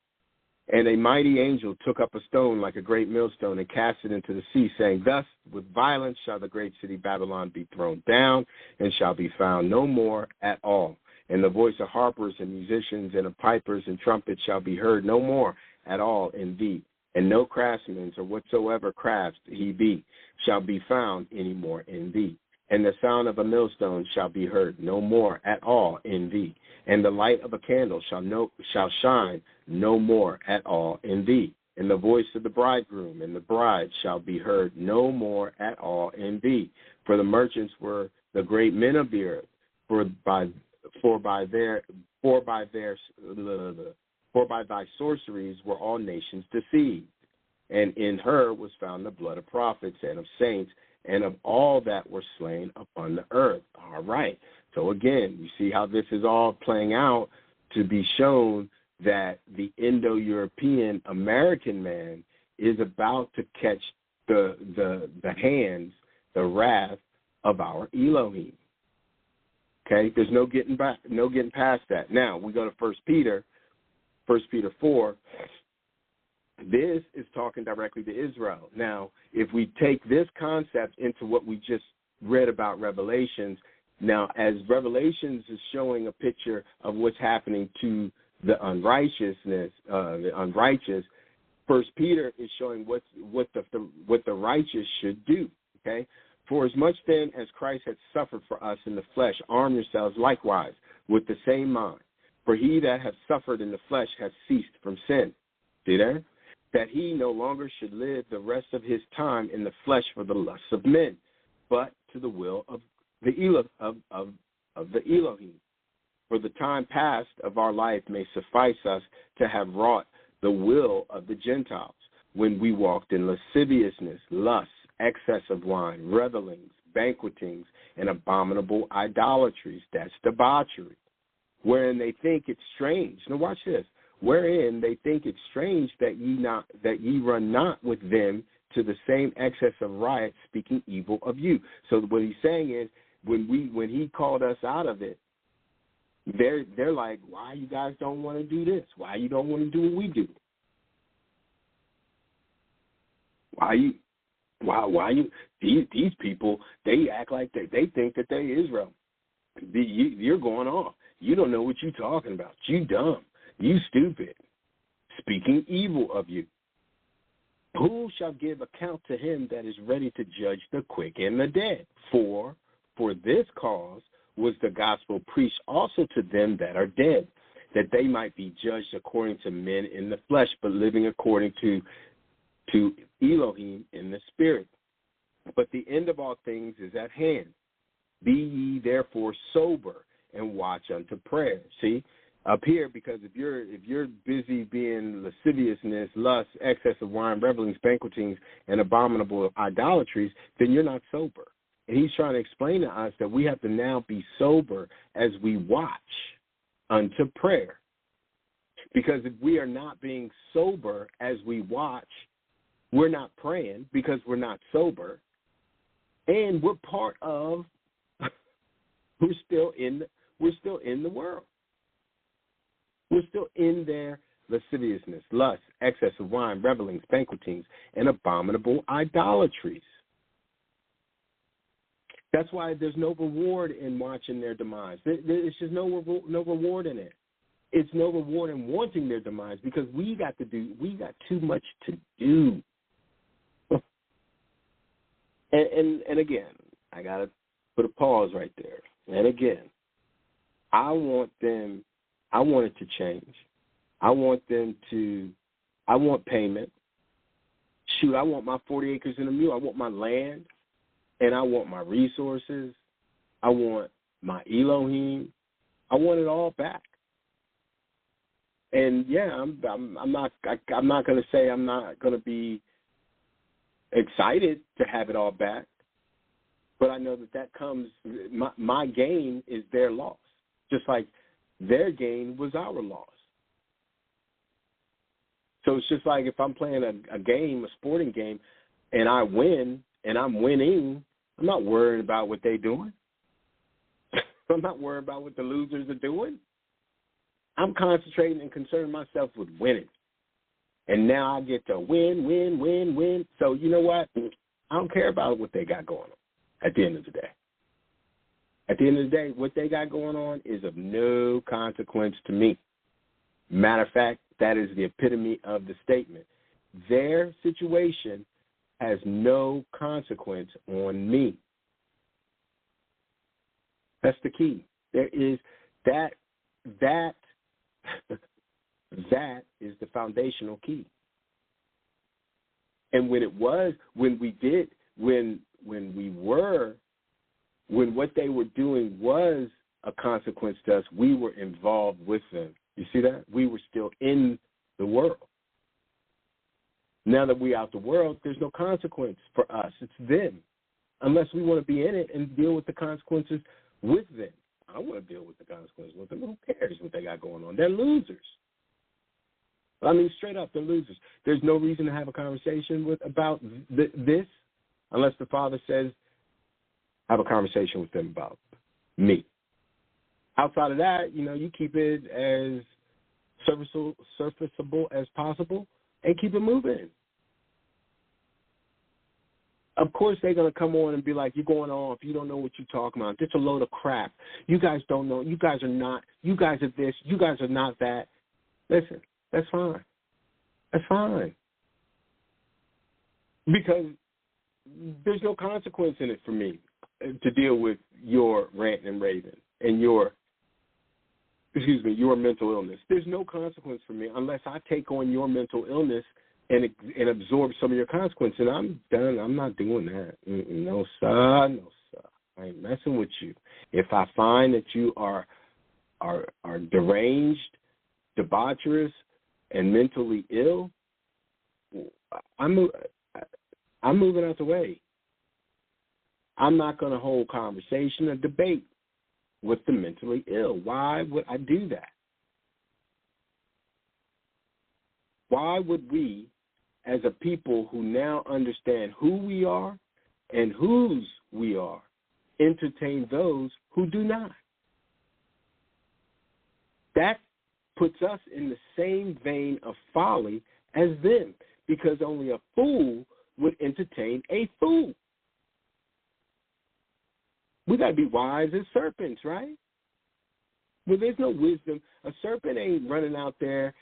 And a mighty angel took up a stone like a great millstone and cast it into the sea, saying, Thus with violence shall the great city Babylon be thrown down, and shall be found no more at all. And the voice of harpers and musicians and of pipers and trumpets shall be heard no more at all in thee. And no craftsman or whatsoever crafts he be shall be found any more in thee. And the sound of a millstone shall be heard no more at all in thee. And the light of a candle shall shine no more at all in thee. And the voice of the bridegroom and the bride shall be heard no more at all in thee. For the merchants were the great men of the earth, for by thy sorceries were all nations deceived. And in her was found the blood of prophets and of saints and of all that were slain upon the earth. All right. So again, you see how this is all playing out to be shown that the Indo-European American man is about to catch the wrath of our Elohim. Okay, there's no getting past that. Now we go to 1 Peter 4. This is talking directly to Israel. Now, if we take this concept into what we just read about Revelations, now as Revelations is showing a picture of what's happening to the unrighteous, 1 Peter is showing what the righteous should do. Okay, for as much then as Christ had suffered for us in the flesh, arm yourselves likewise with the same mind. For he that hath suffered in the flesh hath ceased from sin. See there? That he no longer should live the rest of his time in the flesh for the lusts of men, but to the will of the Elohim. For the time past of our life may suffice us to have wrought the will of the Gentiles, when we walked in lasciviousness, lust, excess of wine, revelings, banquetings, and abominable idolatries. That's debauchery, wherein they think it strange. Now watch this. Wherein they think it strange that ye run not with them to the same excess of riot, speaking evil of you. So what he's saying is, when he called us out of it, they're like, why you guys don't want to do this? Why you don't want to do what we do? Why you? These people, they act like they think that they Israel. You're going off. You don't know what you're talking about. You dumb. You stupid, speaking evil of you. Who shall give account to him that is ready to judge the quick and the dead? For this cause was the gospel preached also to them that are dead, that they might be judged according to men in the flesh, but living according to Elohim in the spirit. But the end of all things is at hand. Be ye therefore sober and watch unto prayer. See? Up here, because if you're busy being lasciviousness, lust, excess of wine, revelings, banquetings, and abominable idolatries, then you're not sober. And he's trying to explain to us that we have to now be sober as we watch unto prayer. Because if we are not being sober as we watch, we're not praying because we're not sober, and we're part of. we're still in the world. We're still in their lasciviousness, lust, excess of wine, revelings, banquetings, and abominable idolatries. That's why there's no reward in watching their demise. There's just no reward in it. It's no reward in wanting their demise because we got too much to do. and again, I gotta put a pause right there. And again, I want it to change. I want payment. Shoot, I want my 40 acres and a mule. I want my land, and I want my resources. I want my Elohim. I want it all back. And yeah, I'm not going to say I'm not going to be excited to have it all back, but I know that comes. My gain is their loss, just like their gain was our loss. So it's just like if I'm playing a game, a sporting game, and I win and I'm winning, I'm not worried about what they're doing. I'm not worried about what the losers are doing. I'm concentrating and concerning myself with winning. And now I get to win. So you know what? I don't care about what they got going on at the end of the day. At the end of the day, what they got going on is of no consequence to me. Matter of fact, that is the epitome of the statement. Their situation has no consequence on me. That's the key. There is that is the foundational key. And when what they were doing was a consequence to us, we were involved with them. You see that? We were still in the world. Now that we're out the world, there's no consequence for us. It's them. Unless we want to be in it and deal with the consequences with them. I want to deal with the consequences with them. Who cares what they got going on? They're losers. I mean, straight up, they're losers. There's no reason to have a conversation about this unless the Father says, have a conversation with them about me. Outside of that, you keep it as surfaceable as possible and keep it moving. Of course, they're going to come on and be like, you're going off. You don't know what you're talking about. It's a load of crap. You guys don't know. You guys are not. You guys are this. You guys are not that. Listen, that's fine. That's fine. Because there's no consequence in it for me to deal with your rant and raving and your mental illness. There's no consequence for me unless I take on your mental illness and absorb some of your consequences. And I'm done. I'm not doing that. No, sir. No, sir. I ain't messing with you. If I find that you are deranged, debaucherous, and mentally ill, I'm moving out the way. I'm not going to hold conversation or debate with the mentally ill. Why would I do that? Why would we, as a people who now understand who we are and whose we are, entertain those who do not? That puts us in the same vein of folly as them, because only a fool would entertain a fool. We got to be wise as serpents, right? Well, there's no wisdom. A serpent ain't running out there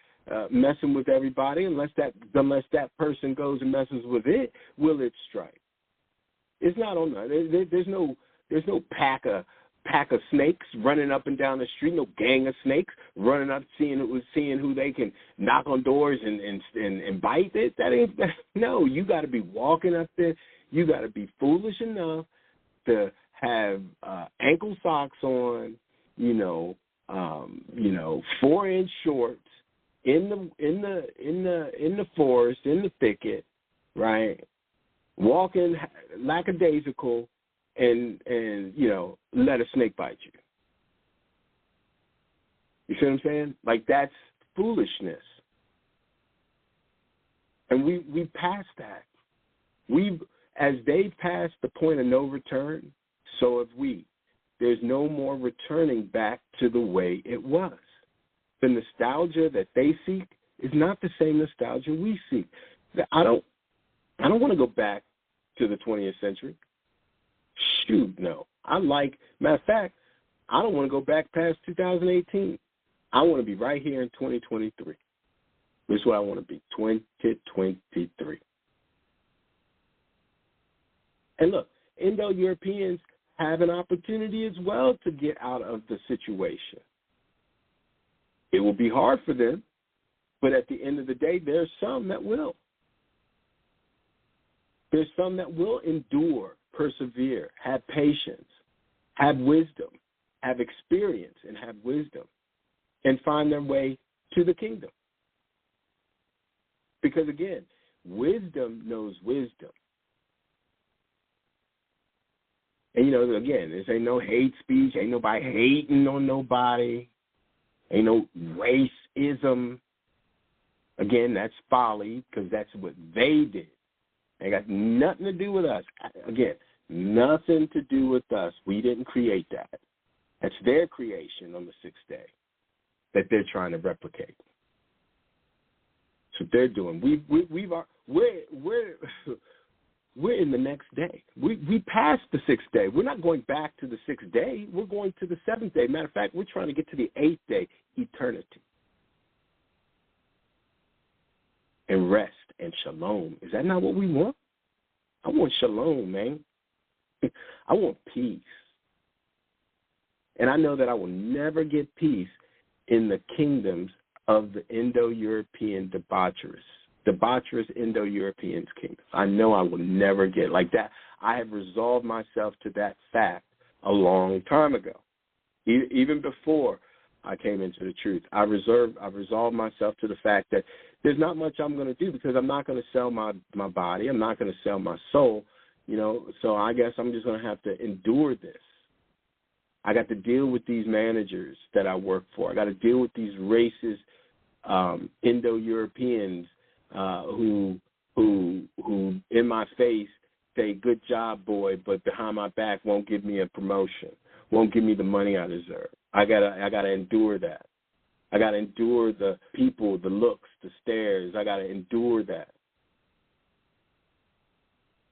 messing with everybody unless that person goes and messes with it. Will it strike? It's not on that. There's no pack of snakes running up and down the street. No gang of snakes running up seeing who they can knock on doors and bite. No. You got to be walking up there. You got to be foolish enough to have ankle socks on, 4-inch shorts in the forest, in the thicket, right? Walking lackadaisical and let a snake bite you. You see what I'm saying? Like that's foolishness. And we passed that. As they've passed the point of no return, so have we. There's no more returning back to the way it was. The nostalgia that they seek is not the same nostalgia we seek. I don't want to go back to the 20th century. Shoot, no. Matter of fact, I don't want to go back past 2018. I want to be right here in 2023. This is what I want to be, 2023. And look, Indo-Europeans have an opportunity as well to get out of the situation. It will be hard for them, but at the end of the day, there's some that will. There's some that will endure, persevere, have patience, have wisdom, have experience, and have wisdom, and find their way to the kingdom. Because, again, wisdom knows wisdom. And, again, this ain't no hate speech. Ain't nobody hating on nobody. Ain't no racism. Again, that's folly because that's what they did. They got nothing to do with us. Again, nothing to do with us. We didn't create that. That's their creation on the sixth day that they're trying to replicate. That's what they're doing. We're in the next day. We passed the sixth day. We're not going back to the sixth day. We're going to the seventh day. Matter of fact, we're trying to get to the eighth day, eternity. And rest and shalom. Is that not what we want? I want shalom, man. I want peace. And I know that I will never get peace in the kingdoms of the Indo-European debaucherous Indo-European kingdoms. I know I will never get like that. I have resolved myself to that fact a long time ago. Even before I came into the truth, I resolved myself to the fact that there's not much I'm going to do because I'm not going to sell my body. I'm not going to sell my soul, so I guess I'm just going to have to endure this. I got to deal with these managers that I work for. I got to deal with these racist Indo-Europeans who in my face say, "Good job, boy," but behind my back won't give me a promotion, won't give me the money I deserve. I gotta endure that. I gotta endure the people, the looks, the stares. I gotta endure that.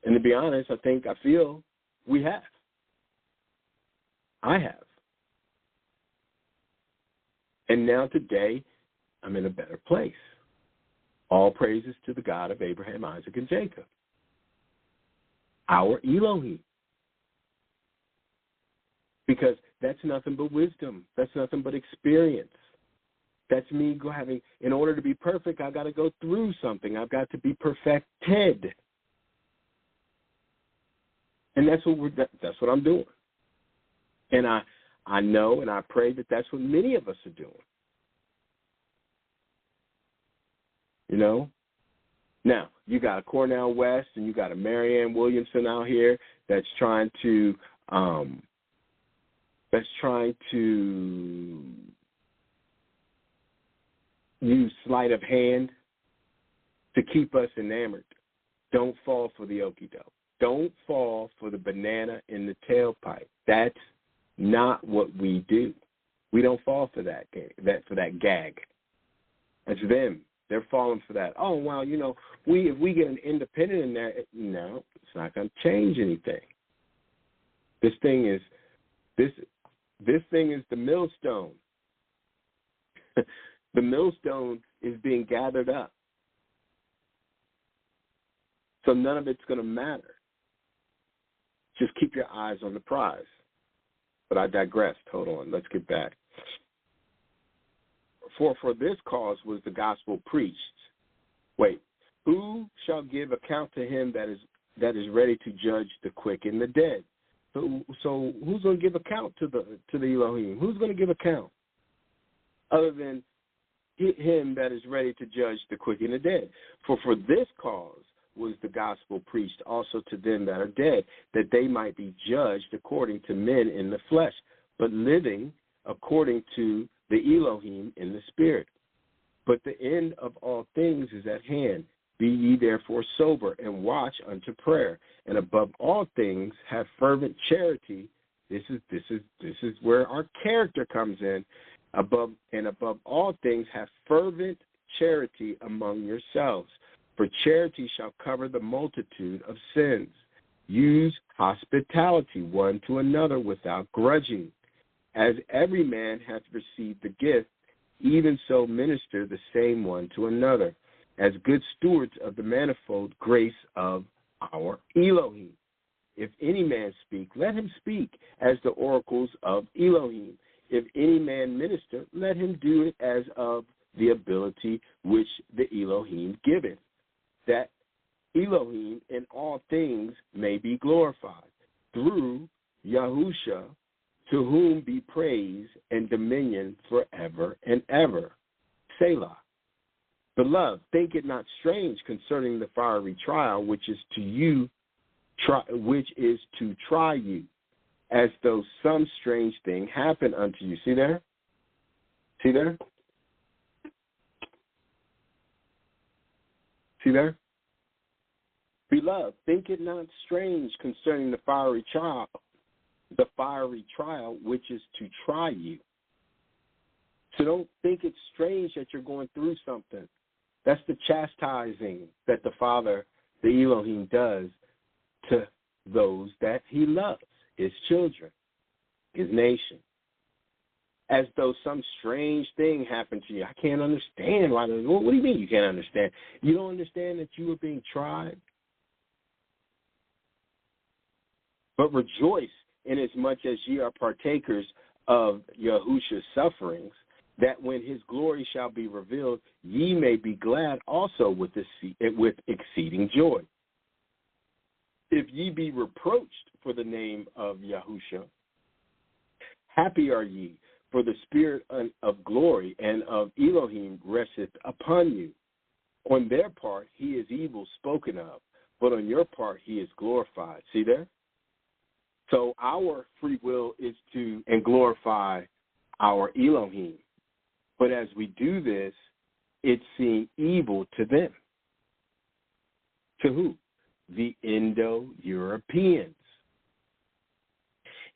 And to be honest, I feel we have. I have. And now today, I'm in a better place. All praises to the God of Abraham, Isaac, and Jacob. Our Elohim. Because that's nothing but wisdom. That's nothing but experience. That's me having, in order to be perfect, I've got to go through something. I've got to be perfected. And that's what I'm doing. And I know and I pray that that's what many of us are doing. Now, you got a Cornell West and you got a Marianne Williamson out here that's trying to use sleight of hand to keep us enamored. Don't fall for the okie doke. Don't fall for the banana in the tailpipe. That's not what we do. We don't fall for that gag. That's them. They're falling for that. Oh, well, if we get an independent in there, no, it's not going to change anything. This thing is the millstone. The millstone is being gathered up. So none of it's going to matter. Just keep your eyes on the prize. But I digressed. Hold on. Let's get back. For this cause was the gospel preached. Wait, who shall give account to him that is ready to judge the quick and the dead? So who's going to give account to the Elohim? Who's going to give account other than him that is ready to judge the quick and the dead? For this cause was the gospel preached also to them that are dead, that they might be judged according to men in the flesh, but living according to the Elohim in the spirit. But the end of all things is at hand. Be ye therefore sober, and watch unto prayer. And above all things, have fervent charity. This is where our character comes in. Above all things, have fervent charity among yourselves. For charity shall cover the multitude of sins. Use hospitality one to another without grudging. As every man hath received the gift, even so minister the same one to another, as good stewards of the manifold grace of our Elohim. If any man speak, let him speak as the oracles of Elohim. If any man minister, let him do it as of the ability which the Elohim giveth, that Elohim in all things may be glorified, through Yahusha, to whom be praise and dominion forever and ever. Selah. Beloved, think it not strange concerning the fiery trial which is to try you, as though some strange thing happened unto you. See there? See there? See there? Beloved, think it not strange concerning the fiery trial which is to try you. So don't think it's strange that you're going through something. That's the chastising that the Father, the Elohim, does to those that he loves, his children, his nation. As though some strange thing happened to you. I can't understand why. What do you mean you can't understand? You don't understand that you are being tried? But rejoice inasmuch as ye are partakers of Yahusha's sufferings, that when his glory shall be revealed, ye may be glad also with exceeding joy. If ye be reproached for the name of Yahusha, happy are ye, for the spirit of glory and of Elohim resteth upon you. On their part he is evil spoken of, but on your part he is glorified. See there? So our free will is to glorify our Elohim. But as we do this, it's seeing evil to them. To who? The Indo-Europeans.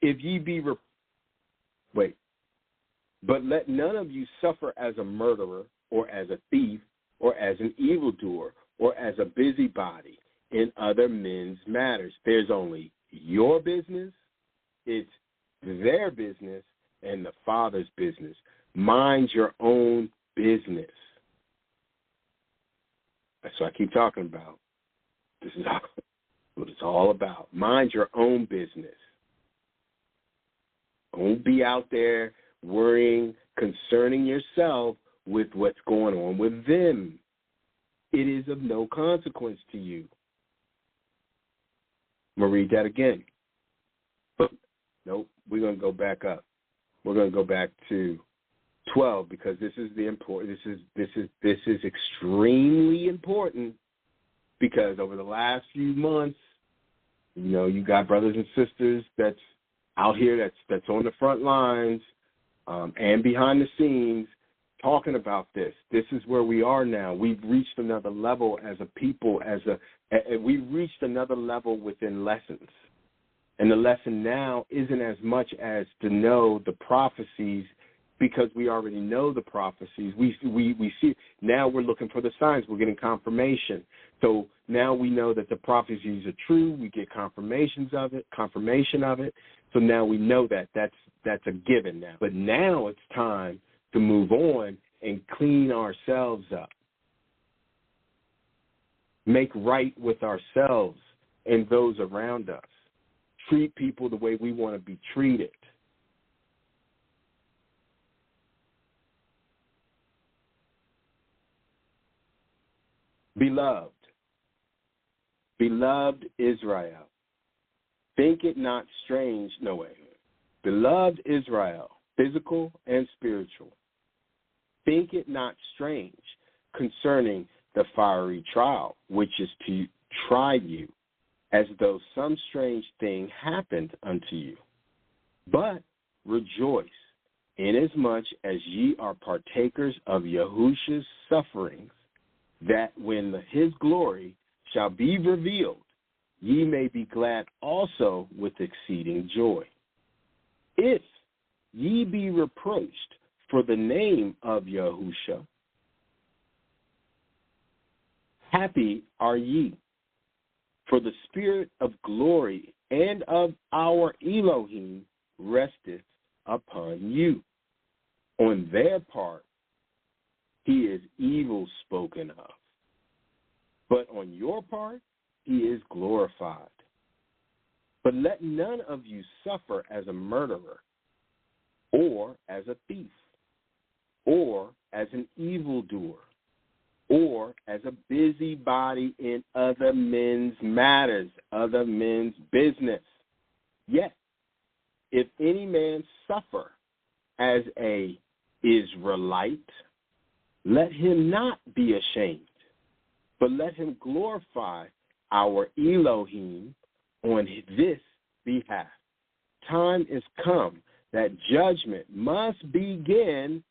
If ye be but let none of you suffer as a murderer, or as a thief, or as an evildoer, or as a busybody in other men's matters. There's only your business, it's their business, and the Father's business. Mind your own business. That's what I keep talking about. This is what it's all about. Mind your own business. Don't be out there worrying, concerning yourself with what's going on with them. It is of no consequence to you. I'm going to read that again. Nope, we're going to go back up. We're going to go back to 12 because this is the important. This is extremely important because over the last few months, you know, you got brothers and sisters that's out here that's on the front lines and behind the scenes talking about this. This is where we are now. We've reached another level as a people. We've reached another level within lessons. And the lesson now isn't as much as to know the prophecies because we already know the prophecies. We see now we're looking for the signs. We're getting confirmation. So now we know that the prophecies are true. We get confirmation of it. So now we know that that's a given now. But now it's time to move on and clean ourselves up. Make right with ourselves and those around us. Treat people the way we want to be treated. Beloved Israel, think it not strange, beloved Israel, physical and spiritual, think it not strange concerning the fiery trial, which is to try you, as though some strange thing happened unto you. But rejoice inasmuch as ye are partakers of Yahushua's sufferings, that when his glory shall be revealed, ye may be glad also with exceeding joy. If ye be reproached for the name of Yahushua, happy are ye, for the spirit of glory and of our Elohim resteth upon you. On their part, he is evil spoken of, but on your part, he is glorified. But let none of you suffer as a murderer, or as a thief, or as an evildoer, or as a busybody in other men's matters, other men's business. Yet, if any man suffer as a Israelite, let him not be ashamed, but let him glorify our Elohim on this behalf. Time is come that judgment must begin.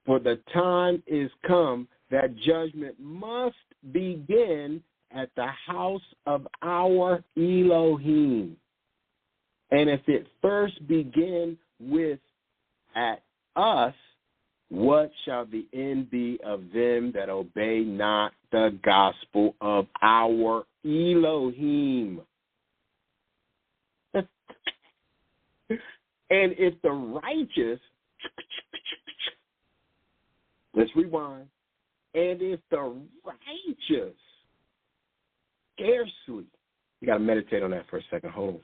For the time is come that judgment must begin at the house of our Elohim. And if it first begin with at us, what shall the end be of them that obey not the gospel of our Elohim? And if the righteous, let's rewind, and if the righteous scarcely, you got to meditate on that for a second, hold on.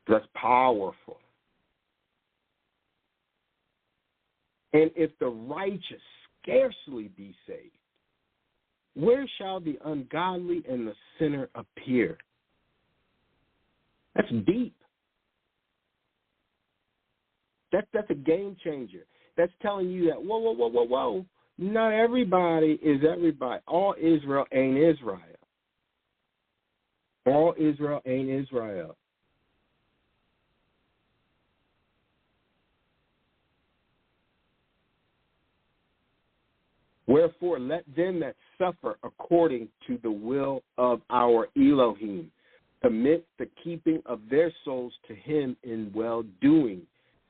That's powerful. And if the righteous scarcely be saved, where shall the ungodly and the sinner appear? That's deep. That's a game changer. That's telling you that, whoa. Not everybody is everybody. All Israel ain't Israel. All Israel ain't Israel. Wherefore, let them that suffer according to the will of our Elohim commit the keeping of their souls to him in well-doing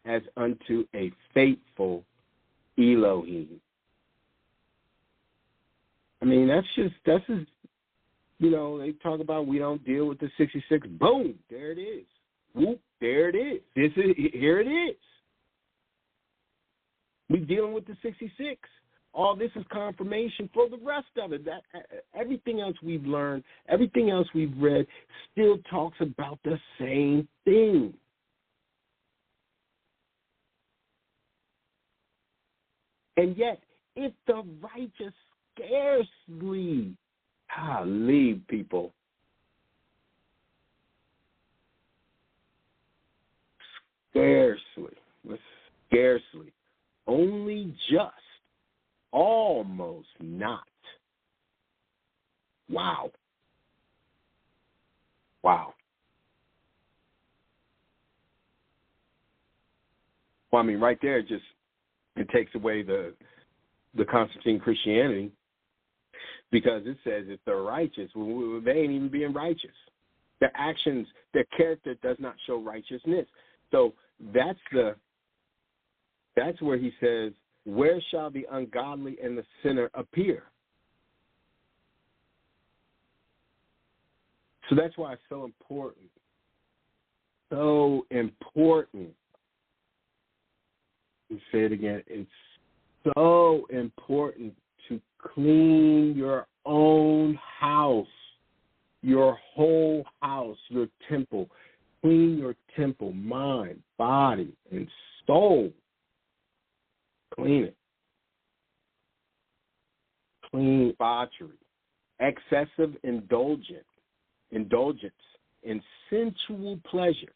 as unto a faithful Elohim. I mean, that's just, they talk about we don't deal with the 66. Boom, there it is. Whoop, there it is. Here it is. We dealing with the 66. All this is confirmation for the rest of it. That everything else we've learned, everything else we've read, still talks about the same thing. And yet, if the righteous scarcely, leave people, scarcely, only just, almost not. Wow. Well, I mean, right there, it takes away the Constantine Christianity, because it says if they're righteous, well, they ain't even being righteous. Their actions, their character does not show righteousness. So that's where he says, where shall the ungodly and the sinner appear? So that's why it's so important. So important. Let me say it again. It's so important to clean your own house, your whole house, your temple. Clean your temple, mind, body, and soul. Clean it. Clean debauchery, excessive indulgence in sensual pleasures.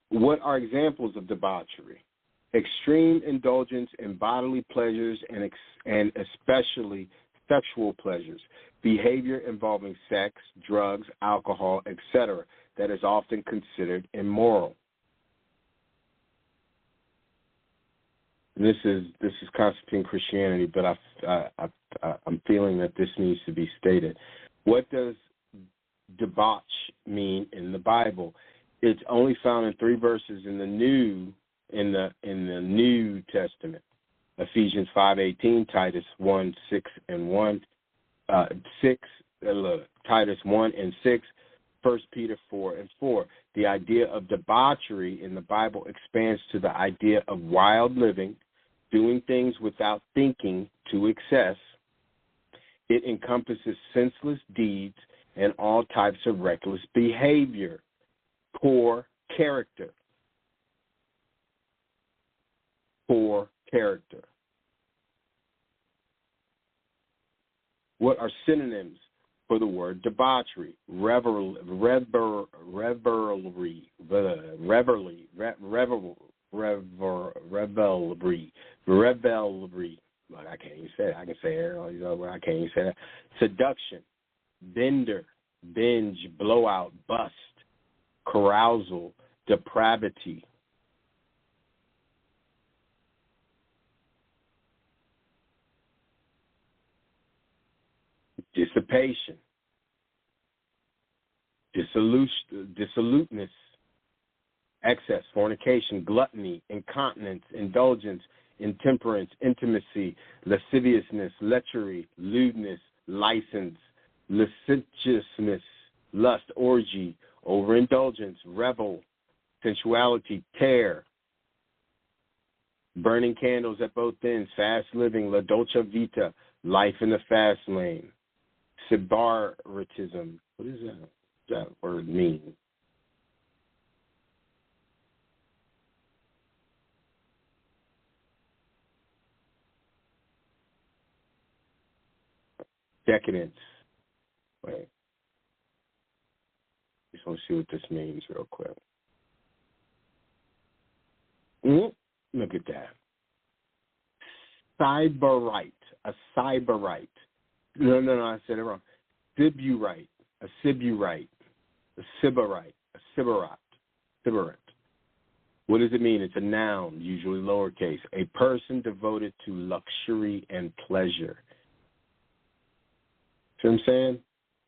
What are examples of debauchery? extreme indulgence in bodily pleasures and especially sexual pleasures, behavior involving sex, drugs, alcohol, etc., that is often considered immoral. This is Constantine Christianity, but I'm feeling that this needs to be stated. What does debauch mean in the Bible? It's only found in 3 verses in the New Testament: Ephesians 5:18, Titus 1:6 and 1, Titus 1 and 6, 1 Peter 4 and 4. The idea of debauchery in the Bible expands to the idea of wild living, doing things without thinking to excess. It encompasses senseless deeds and all types of reckless behavior. Poor character. Poor character. What are synonyms for the word debauchery? Revelry. Like, I can't even say it. I can say it. I can't even say that. Seduction, bender, binge, blowout, bust, carousal, depravity. Dissipation, dissoluteness, excess, fornication, gluttony, incontinence, indulgence, intemperance, intimacy, lasciviousness, lechery, lewdness, license, licentiousness, lust, orgy, overindulgence, revel, sensuality, tear, burning candles at both ends, fast living, la dolce vita, life in the fast lane, sybaritism. What does that word mean? Decadence. Wait. Just want to see what this means real quick. Look at that. Sybarite. A sybarite. No, I said it wrong. Sybarite. A sybarite. A sybarite. A sybarite. Sybarite. What does it mean? It's a noun, usually lowercase. A person devoted to luxury and pleasure. See what I'm saying?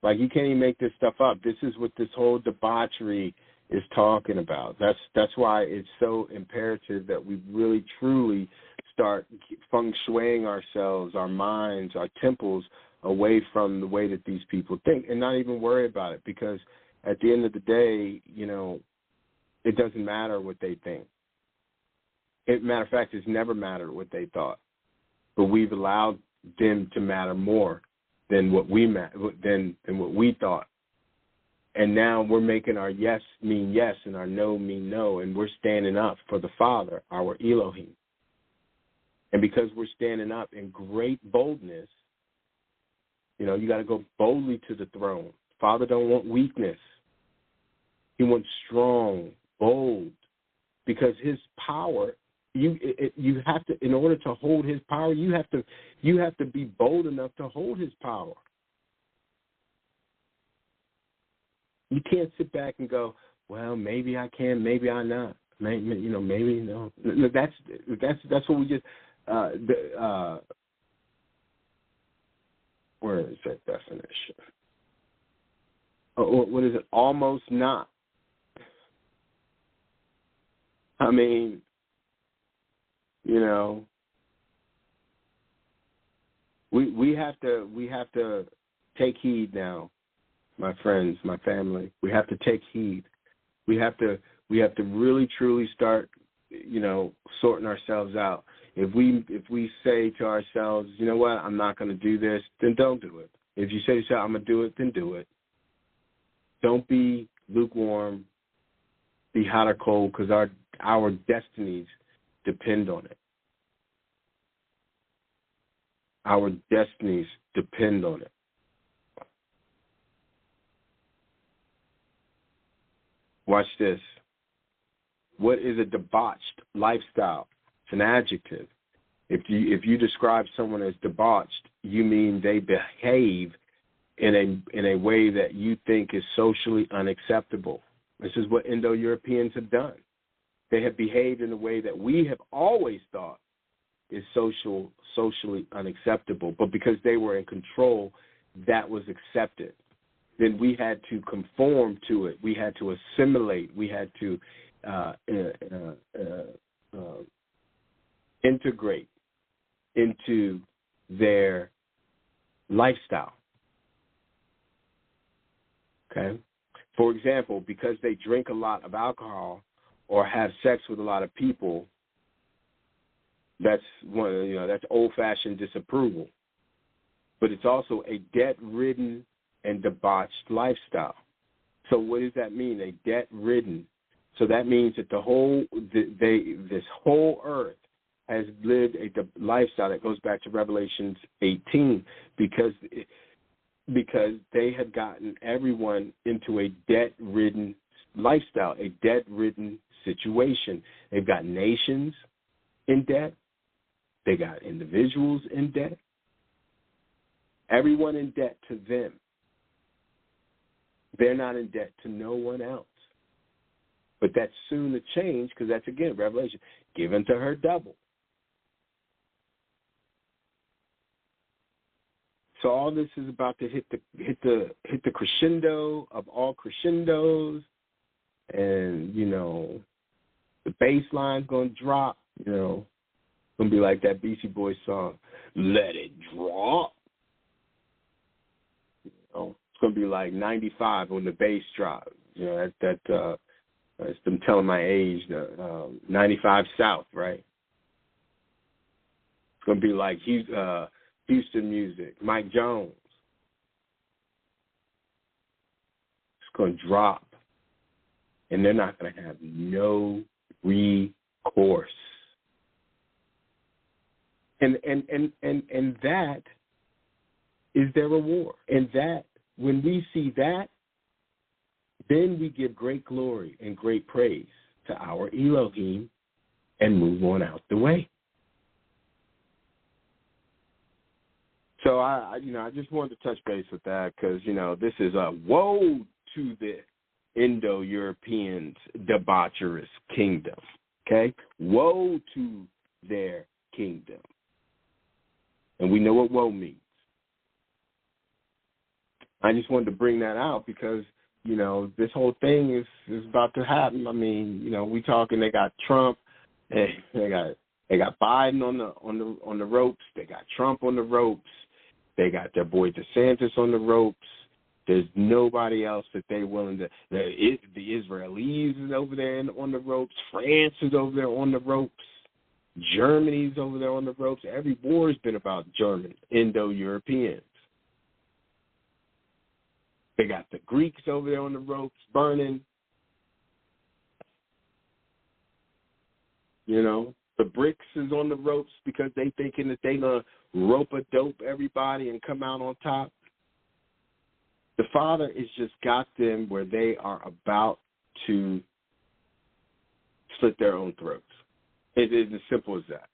Like, you can't even make this stuff up. This is what this whole debauchery is talking about. That's why it's so imperative that we really, truly start feng shuiing ourselves, our minds, our temples away from the way that these people think, and not even worry about it, because at the end of the day, it doesn't matter what they think. Matter of fact, it's never mattered what they thought, but we've allowed them to matter more than what we thought. And now we're making our yes mean yes and our no mean no, and we're standing up for the Father, our Elohim. And because we're standing up in great boldness, you got to go boldly to the throne. Father don't want weakness. He wants strong, bold, because his power, you have to, in order to hold his power, you have to be bold enough to hold his power. You can't sit back and go, well, maybe I can, maybe I'm not. Maybe no. That's what we just. Where is that definition? What is it? Almost not. I mean, we have to take heed now, my friends, my family. We have to take heed. We have to really truly start, sorting ourselves out. If we say to ourselves, you know what, I'm not going to do this, then don't do it. If you say to yourself, I'm going to do it, then do it. Don't be lukewarm. Be hot or cold, because our destinies depend on it. Our destinies depend on it. Watch this. What is a debauched lifestyle? It's an adjective. If you describe someone as debauched, you mean they behave in a way that you think is socially unacceptable. This is what Indo-Europeans have done. They have behaved in a way that we have always thought is socially unacceptable. But because they were in control, that was accepted. Then we had to conform to it. We had to assimilate. We had to integrate into their lifestyle. Okay? For example, because they drink a lot of alcohol or have sex with a lot of people, that's that's old-fashioned disapproval. But it's also a debt-ridden and debauched lifestyle. So what does that mean? A debt-ridden. So that means that this whole earth has lived a lifestyle that goes back to Revelation 18 because they had gotten everyone into a debt-ridden lifestyle, a debt-ridden situation. They've got nations in debt. They got individuals in debt. Everyone in debt to them. They're not in debt to no one else. But that's soon to change because that's, again, Revelation. Given to her double. So all this is about to hit the crescendo of all crescendos, and the bass line's gonna drop. It's gonna be like that Beastie Boys song, "Let It Drop." It's gonna be like 95 when the bass drops. That's them telling my age. 95 South, right? It's gonna be like Houston music, Mike Jones. It's going to drop, and they're not going to have no recourse. And that is their reward. And that, when we see that, then we give great glory and great praise to our Elohim and move on out the way. So I just wanted to touch base with that because, this is a woe to the Indo-Europeans' debaucherous kingdom, okay? Woe to their kingdom. And we know what woe means. I just wanted to bring that out because, this whole thing is about to happen. I mean, we talking, they got Trump, and they got Biden on the ropes, they got Trump on the ropes. They got their boy DeSantis on the ropes. There's nobody else that they're willing to. The Israelis is over there on the ropes. France is over there on the ropes. Germany's over there on the ropes. Every war has been about German, Indo-Europeans. They got the Greeks over there on the ropes, burning. The BRICS is on the ropes because they thinking that they gonna rope-a-dope everybody and come out on top. The Father has just got them where they are about to slit their own throats. It is as simple as that.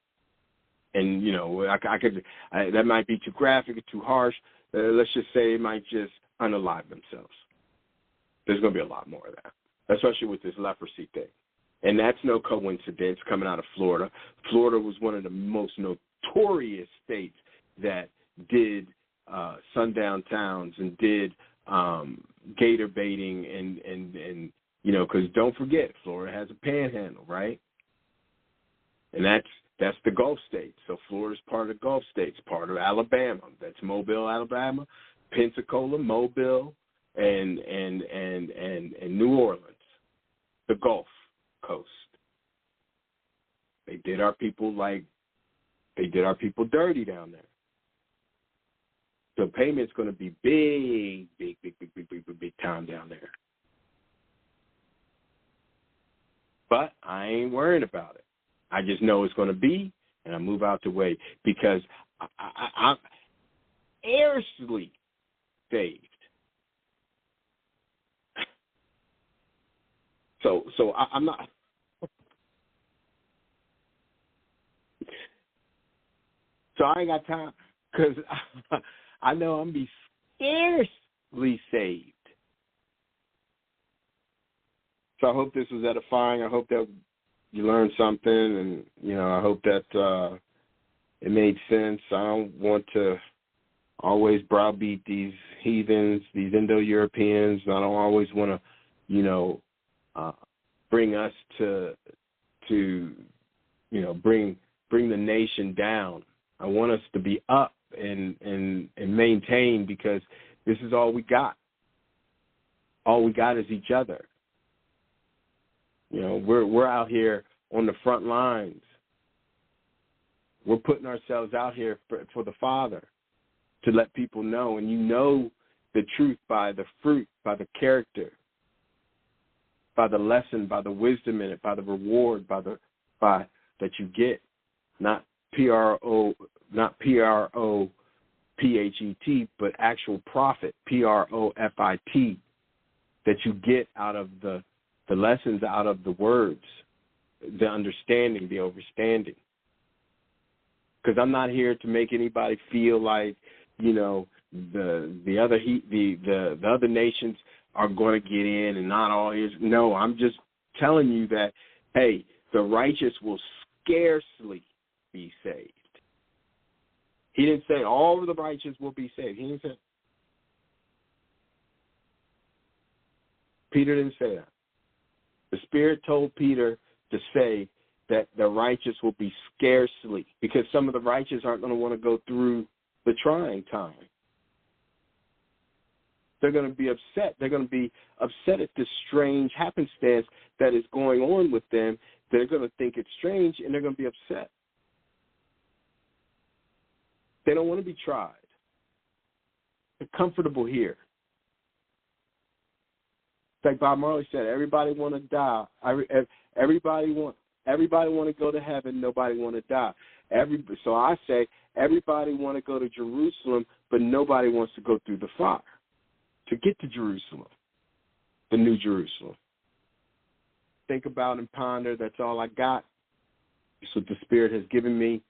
And that might be too graphic or too harsh. Let's just say it might just unalive themselves. There's going to be a lot more of that, especially with this leprosy thing. And that's no coincidence coming out of Florida. Florida was one of the most notorious states that did sundown towns and did gator baiting and because don't forget, Florida has a panhandle, right? And that's the Gulf states. So Florida's part of the Gulf states, part of Alabama. That's Mobile, Alabama, Pensacola, Mobile, and New Orleans, the Gulf Coast. They did our people dirty down there. So payment's going to be big time down there. But I ain't worried about it. I just know it's going to be, and I move out the way because I'm airily saved. So I'm not. So I ain't got time because I know I'm be scarcely saved. So I hope this was edifying. I hope that you learned something, and, I hope that it made sense. I don't want to always browbeat these heathens, these Indo-Europeans. I don't always want to, bring us to bring the nation down. I want us to be up and maintain, because this is all we got. All we got is each other. We're out here on the front lines. We're putting ourselves out here for the Father, to let people know. And you know the truth by the fruit, by the character, by the lesson, by the wisdom in it, by the reward, by that you get, not PROPHET, but actual profit, PROFIT, that you get out of the lessons, out of the words, the understanding, the overstanding. Because I'm not here to make anybody feel like, the other nations are going to get in and not all is. No, I'm just telling you that, hey, the righteous will scarcely be saved. He didn't say all of the righteous will be saved. He didn't say. Peter didn't say that. The Spirit told Peter to say that the righteous will be scarcely, because some of the righteous aren't going to want to go through the trying time. They're going to be upset. They're going to be upset at this strange happenstance that is going on with them. They're going to think it's strange, and they're going to be upset. They don't want to be tried. They're comfortable here. Like Bob Marley said, everybody want to die. Everybody want to go to heaven. Nobody want to die. So I say everybody want to go to Jerusalem, but nobody wants to go through the fire to get to Jerusalem, the New Jerusalem. Think about and ponder. That's all I got. It's what the Spirit has given me.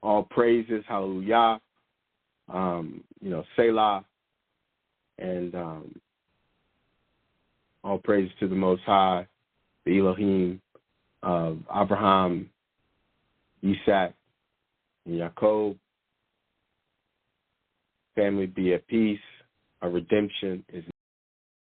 All praises, hallelujah, Selah, and all praises to the Most High, the Elohim of Abraham, Isaac, and Jacob. Family, be at peace. Our redemption is